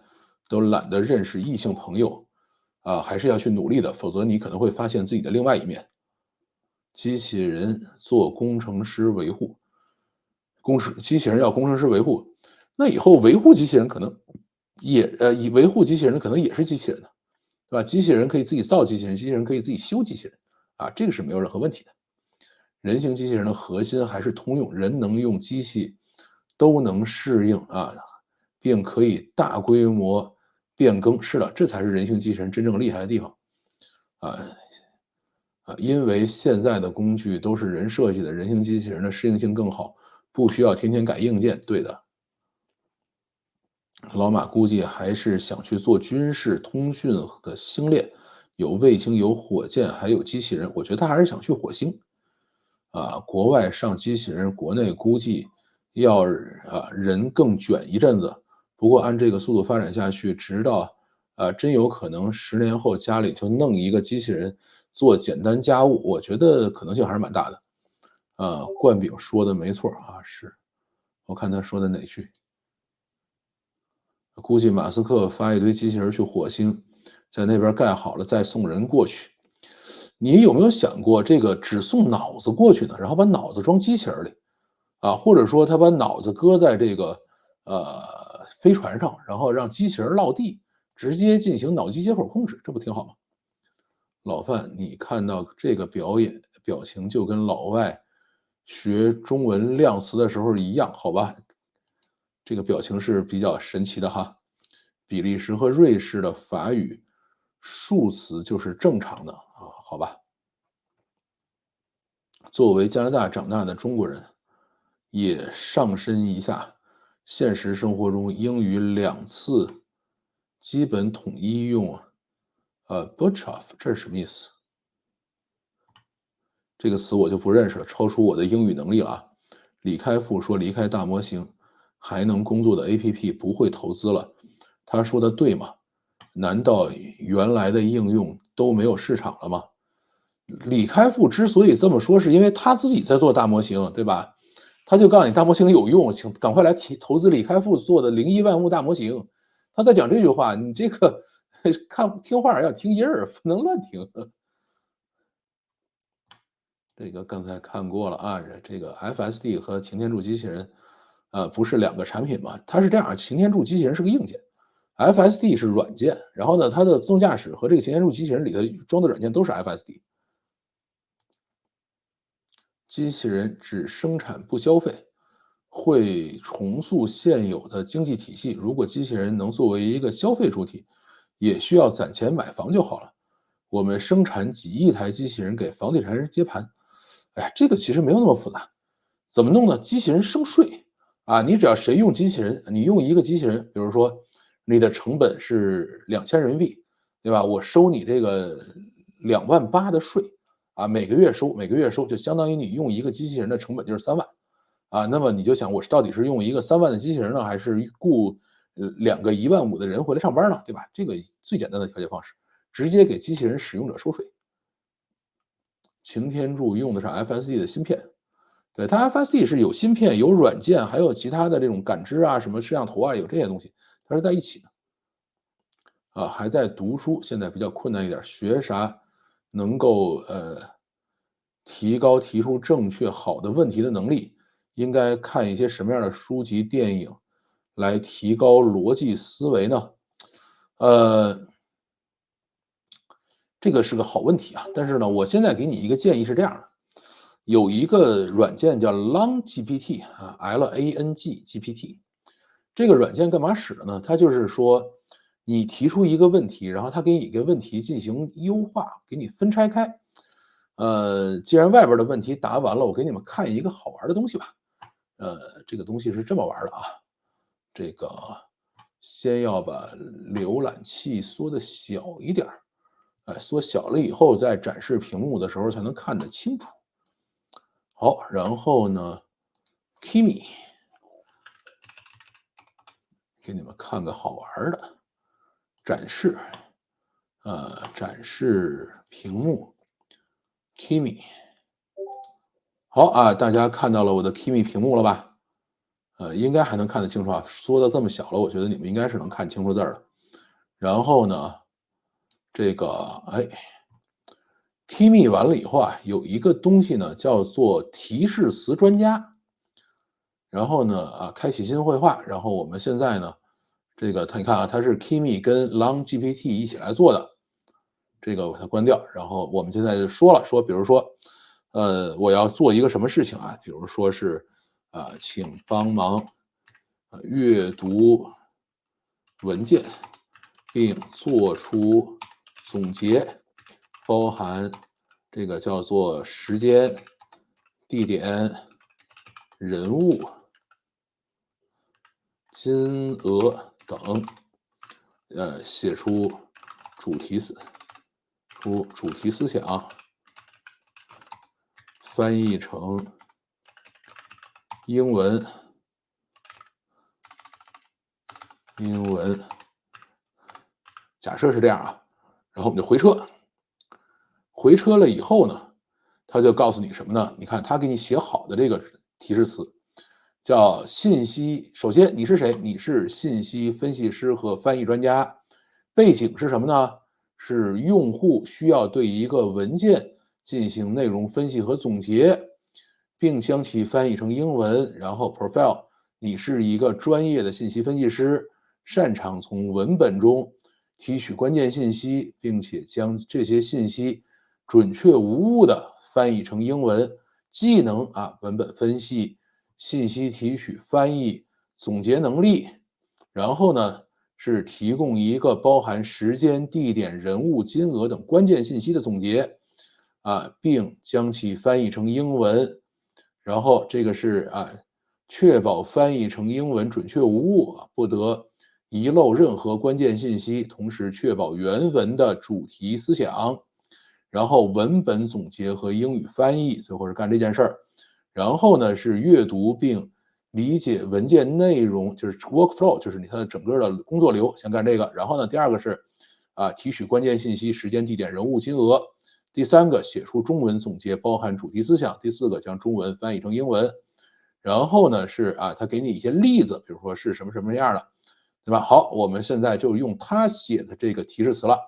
都懒得认识异性朋友还是要去努力的，否则你可能会发现自己的另外一面。机器人做工程师维护，机器人要工程师维护，那以后维护机器人可能也维护机器人可能也是机器人呢。对吧？机器人可以自己造机器人，机器人可以自己修机器人，啊，这个是没有任何问题的。人形机器人的核心还是通用，人能用，机器都能适应啊，并可以大规模变更。是的，这才是人形机器人真正厉害的地方啊。因为现在的工具都是人设计的，人形机器人的适应性更好，不需要天天改硬件。对的，老马估计还是想去做军事通讯的星链，有卫星，有火箭，还有机器人。我觉得他还是想去火星。国外上机器人，国内估计要人更卷一阵子。不过按这个速度发展下去，直到真有可能10年后家里就弄一个机器人做简单家务，我觉得可能性还是蛮大的。冠炳说的没错啊，是我看他说的哪句？估计马斯克发一堆机器人去火星，在那边盖好了再送人过去。你有没有想过，这个只送脑子过去呢，然后把脑子装机器人里，或者说他把脑子搁在这个飞船上，然后让机器人落地，直接进行脑机接口控制，这不挺好吗？老范，你看到这个表情就跟老外学中文量词的时候一样，好吧？这个表情是比较神奇的哈。比利时和瑞士的法语数词就是正常的好吧？作为加拿大长大的中国人，也上身一下，现实生活中英语2次基本统一用butchoff 这是什么意思？这个词我就不认识了，超出我的英语能力了啊。李开复说离开大模型还能工作的 APP 不会投资了，他说的对吗？难道原来的应用都没有市场了吗？李开复之所以这么说，是因为他自己在做大模型，对吧？他就告诉你大模型有用，请赶快来投资李开复做的01万物大模型。他在讲这句话，你这个听话要听音儿，不能乱听。这个刚才看过了啊，这个 FSD 和擎天柱机器人，不是2个产品吗？它是这样，擎天柱机器人是个硬件，FSD 是软件，然后呢，它的自动驾驶和这个擎天柱机器人里头装的软件都是 FSD。机器人只生产不消费，会重塑现有的经济体系。如果机器人能作为一个消费主体，也需要攒钱买房就好了。我们生产几亿台机器人给房地产人接盘，哎呀，这个其实没有那么复杂。怎么弄呢？机器人生税你只要谁用机器人，你用一个机器人，比如说你的成本是2000人民币，对吧？我收你这个2.8万的税每个月收，每个月收，就相当于你用一个机器人的成本就是3万那么你就想，我到底是用一个3万的机器人呢，还是雇2个1.5万的人回来上班呢？对吧？这个最简单的调节方式，直接给机器人使用者收税。擎天柱用的是 FSD 的芯片，对，它 FSD 是有芯片、有软件，还有其他的这种感知什么摄像头有这些东西，它是在一起的。还在读书，现在比较困难一点，学啥能够提高提出正确好的问题的能力？应该看一些什么样的书籍、电影来提高逻辑思维呢？这个是个好问题但是呢，我现在给你一个建议是这样的，有一个软件叫 Lang GPT LANG GPT，这个软件干嘛使的呢？它就是说，你提出一个问题，然后它给你一个问题进行优化，给你分拆开。既然外边的问题答完了，我给你们看一个好玩的东西吧。这个东西是这么玩的这个先要把浏览器缩的小一点缩小了以后，在展示屏幕的时候才能看得清楚。好，然后呢 ，Kimi 给你们看个好玩的展示，展示屏幕 Kimi。好大家看到了我的 Kimi 屏幕了吧？应该还能看得清楚缩的这么小了，我觉得你们应该是能看清楚字儿的。然后呢，这个Kimi 完了以后有一个东西呢，叫做提示词专家。然后呢，开启新绘画。然后我们现在呢，这个你看它是 Kimi 跟 Lang GPT 一起来做的。这个把它关掉。然后我们现在就说了，说比如说，我要做一个什么事情啊？比如说是请帮忙阅读文件，并做出总结，包含这个叫做时间、地点、人物、金额等，写出主题思想，翻译成英文，假设是这样啊，然后我们就回车。回车了以后呢，他就告诉你什么呢？你看他给你写好的这个提示词，叫信息。首先你是谁？你是信息分析师和翻译专家。背景是什么呢？是用户需要对一个文件进行内容分析和总结，并将其翻译成英文。然后 profile， 你是一个专业的信息分析师，擅长从文本中提取关键信息，并且将这些信息准确无误地翻译成英文。技能文本分析、信息提取、翻译、总结能力。然后呢，是提供一个包含时间、地点、人物、金额等关键信息的总结并将其翻译成英文。然后这个是确保翻译成英文准确无误，不得遗漏任何关键信息，同时确保原文的主题思想。然后文本总结和英语翻译，最后是干这件事儿。然后呢是阅读并理解文件内容，就是 workflow， 就是你它的整个的工作流，先干这个。然后呢，第二个是提取关键信息，时间、地点、人物、金额。第三个写出中文总结，包含主题思想。第四个将中文翻译成英文。然后呢是他给你一些例子，比如说是什么什么样的，对吧？好，我们现在就用他写的这个提示词了。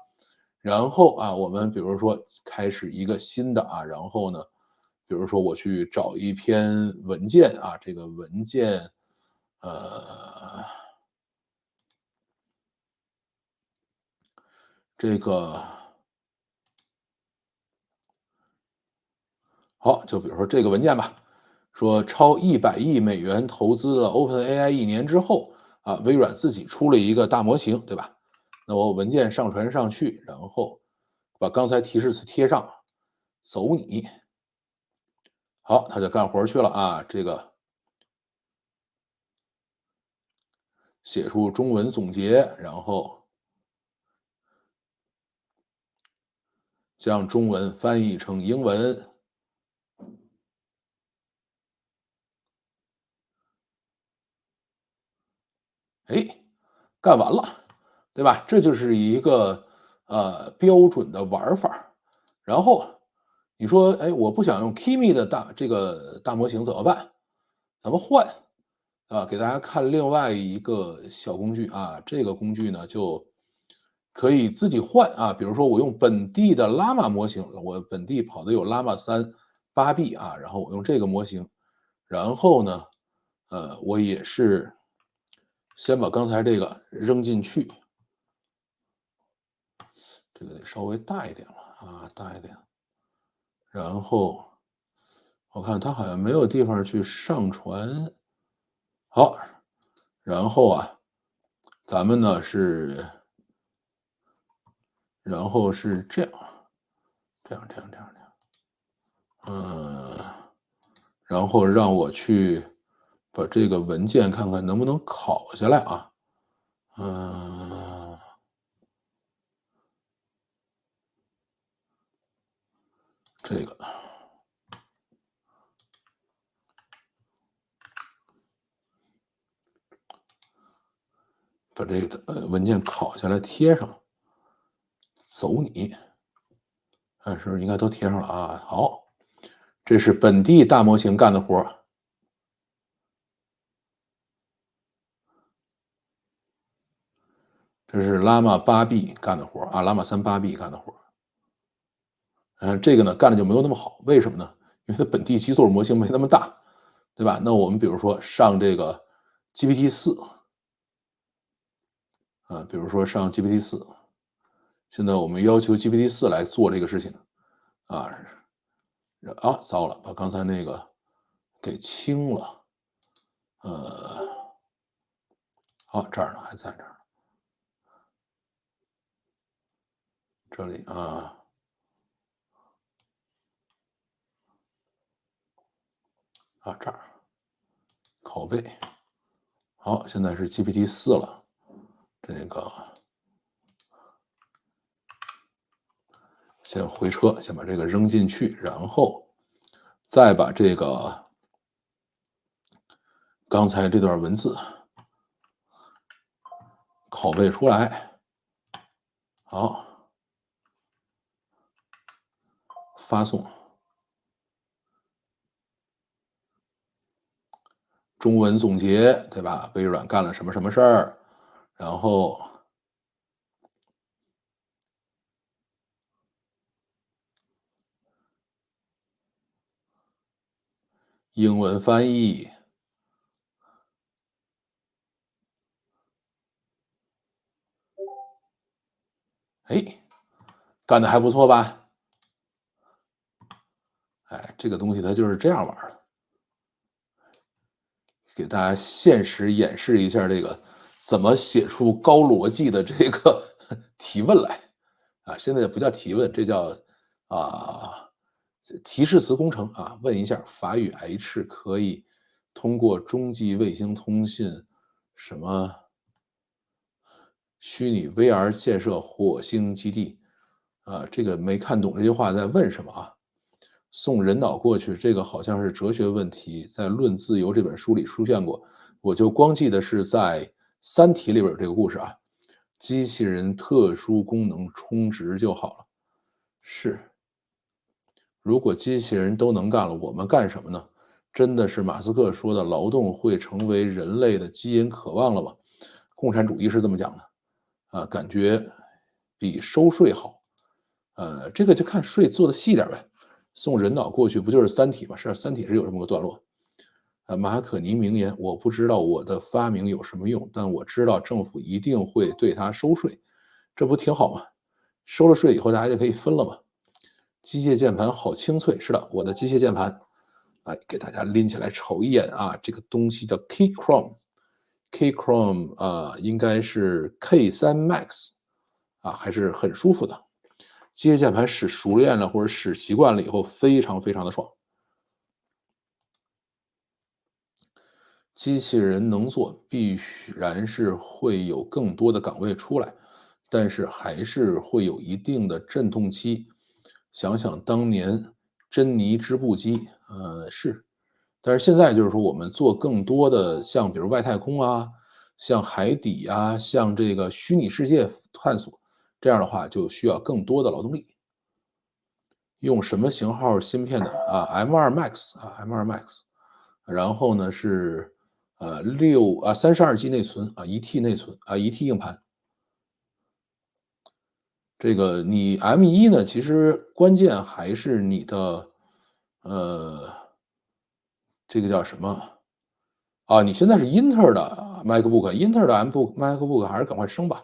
然后我们比如说开始一个新的然后呢，比如说我去找一篇文件这个文件，这个好，就比如说这个文件吧，说超100亿美元投资了 OpenAI 1年之后微软自己出了一个大模型，对吧？那我文件上传上去，然后把刚才提示词贴上，走你。好，他就干活去了这个写出中文总结，然后将中文翻译成英文。哎，干完了，对吧？这就是一个标准的玩法。然后你说，哎，我不想用 Kimi 的这个大模型怎么办？咱们换给大家看另外一个小工具这个工具呢就可以自己换比如说我用本地的 Llama 模型，我本地跑的有 Llama 3 8B 然后我用这个模型，然后呢，我也是先把刚才这个扔进去，这个得稍微大一点了大一点，然后我看它好像没有地方去上传，好，然后咱们呢是，然后是这样，然后让我去把这个文件看看能不能拷下来这个把这个文件拷下来贴上，走你，是不是应该都贴上了好，这是本地大模型干的活儿。这是 Llama 8B 干的活Llama 3 8B 干的活这个呢干的就没有那么好，为什么呢？因为它本地基座模型没那么大，对吧？那我们比如说上这个 GPT-4比如说上 GPT-4，现在我们要求 GPT-4来做这个事情啊。糟了，把刚才那个给清了。好，这儿呢，还在这儿。这里啊，这儿拷贝。好，现在是 GPT-4了。这个先回车，先把这个扔进去，然后再把这个刚才这段文字拷贝出来。好，发送。中文总结，对吧？微软干了什么什么事儿，然后英文翻译。哎，干的还不错吧？哎，这个东西它就是这样玩的。给大家现实演示一下这个怎么写出高逻辑的这个提问来。现在不叫提问，这叫提示词工程啊。问一下法语 H 可以通过中继卫星通信什么虚拟 VR 建设火星基地这个没看懂这句话在问什么啊？送人脑过去，这个好像是哲学问题，在《论自由》这本书里出现过。我就光记得是在《三体》里边有这个故事啊。机器人特殊功能充值就好了。是，如果机器人都能干了，我们干什么呢？真的是马斯克说的劳动会成为人类的基因渴望了吗？共产主义是这么讲的感觉比收税好。这个就看税做的细点呗。送人脑过去不就是《三体》吗？是《三体》是有这么个段落。马可尼名言：我不知道我的发明有什么用，但我知道政府一定会对它收税。这不挺好吗？收了税以后，大家就可以分了嘛。机械键盘好清脆，是的，我的机械键盘，给大家拎起来瞅一眼啊，这个东西叫 Keychron，Keychron应该是 K3 Max 还是很舒服的。机械键盘使熟练了或者使习惯了以后，非常非常的爽。机器人能做，必然是会有更多的岗位出来，但是还是会有一定的阵痛期。想想当年珍妮织布机，是，但是现在就是说我们做更多的像比如外太空像海底像这个虚拟世界探索，这样的话就需要更多的劳动力。用什么型号芯片的M2 Max，M2 Max，然后呢是32G 内存1T 内存1T 硬盘。这个你 M1呢，其实关键还是你的这个叫什么你现在是英特尔的 MacBook， 英特尔的 MacBook 还是赶快升吧。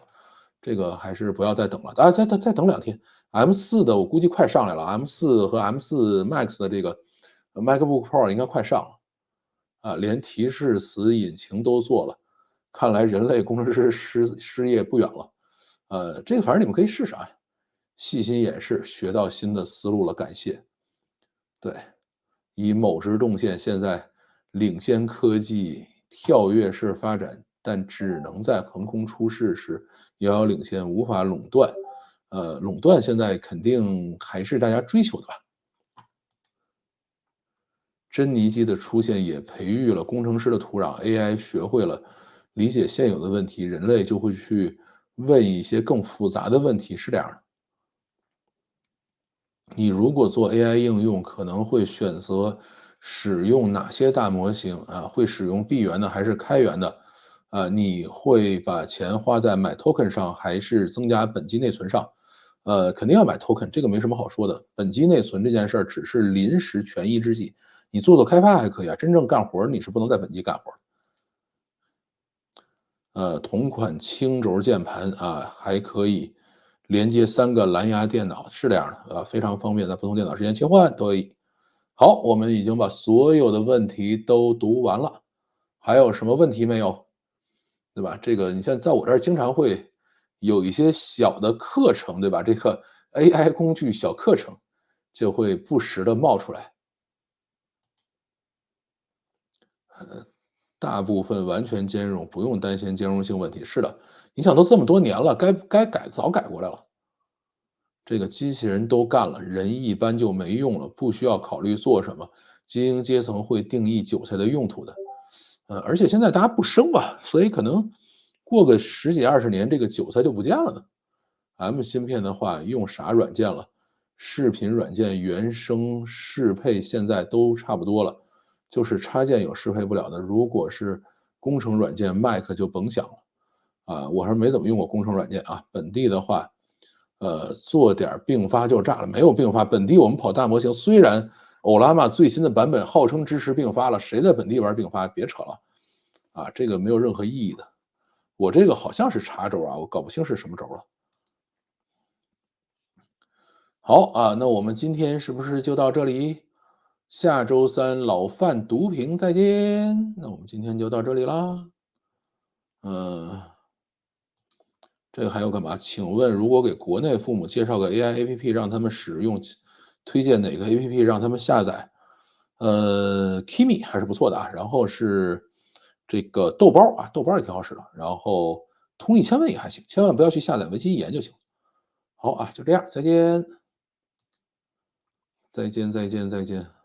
这个还是不要再等了，再等2天。M4的我估计快上来了，M4和 M4 Max 的这个 MacBook Pro 应该快上了连提示词引擎都做了，看来人类工程师失业不远了。这个反正你们可以试试细心演示，学到新的思路了，感谢。对，以某时动线现在领先科技跳跃式发展，但只能在横空出世时遥遥领先，无法垄断。垄断现在肯定还是大家追求的吧。珍妮机的出现也培育了工程师的土壤 ，AI 学会了理解现有的问题，人类就会去问一些更复杂的问题，是这样的。你如果做 AI 应用，可能会选择使用哪些大模型会使用闭源的还是开源的？你会把钱花在买 token 上，还是增加本机内存上？肯定要买 token，这个没什么好说的。本机内存这件事儿只是临时权宜之计，你做开发还可以真正干活你是不能在本机干活。同款轻轴键盘还可以连接3个蓝牙电脑，是这样的，非常方便，在不同电脑之间切换都可以。好，我们已经把所有的问题都读完了，还有什么问题没有？对吧？这个你像在我这儿经常会有一些小的课程，对吧？这个 AI 工具小课程就会不时的冒出来。大部分完全兼容，不用担心兼容性问题。是的，你想都这么多年了，该改早改过来了。这个机器人都干了，人一般就没用了，不需要考虑做什么。精英阶层会定义韭菜的用途的。而且现在大家不生嘛，所以可能过个10几20年，这个韭菜就不见了呢。M 芯片的话，用啥软件了？视频软件、原生适配现在都差不多了，就是插件有适配不了的。如果是工程软件，Mac 就甭想了。我还是没怎么用过工程软件啊。本地的话，做点并发就炸了，没有并发。本地我们跑大模型，虽然欧拉玛最新的版本号称支持并发了，谁在本地玩并发？别扯了，这个没有任何意义的。我这个好像是茶轴啊，我搞不清是什么轴了。好那我们今天是不是就到这里？下周三老范读评再见。那我们今天就到这里啦。这个还有干嘛？请问如果给国内父母介绍个 AI APP 让他们使用，推荐哪个 APP 让他们下载？Kimi 还是不错的啊。然后是这个豆包豆包也挺好使的。然后通义千问也还行，千万不要去下载维基一言就行。好就这样，再见，再见，再见，再见。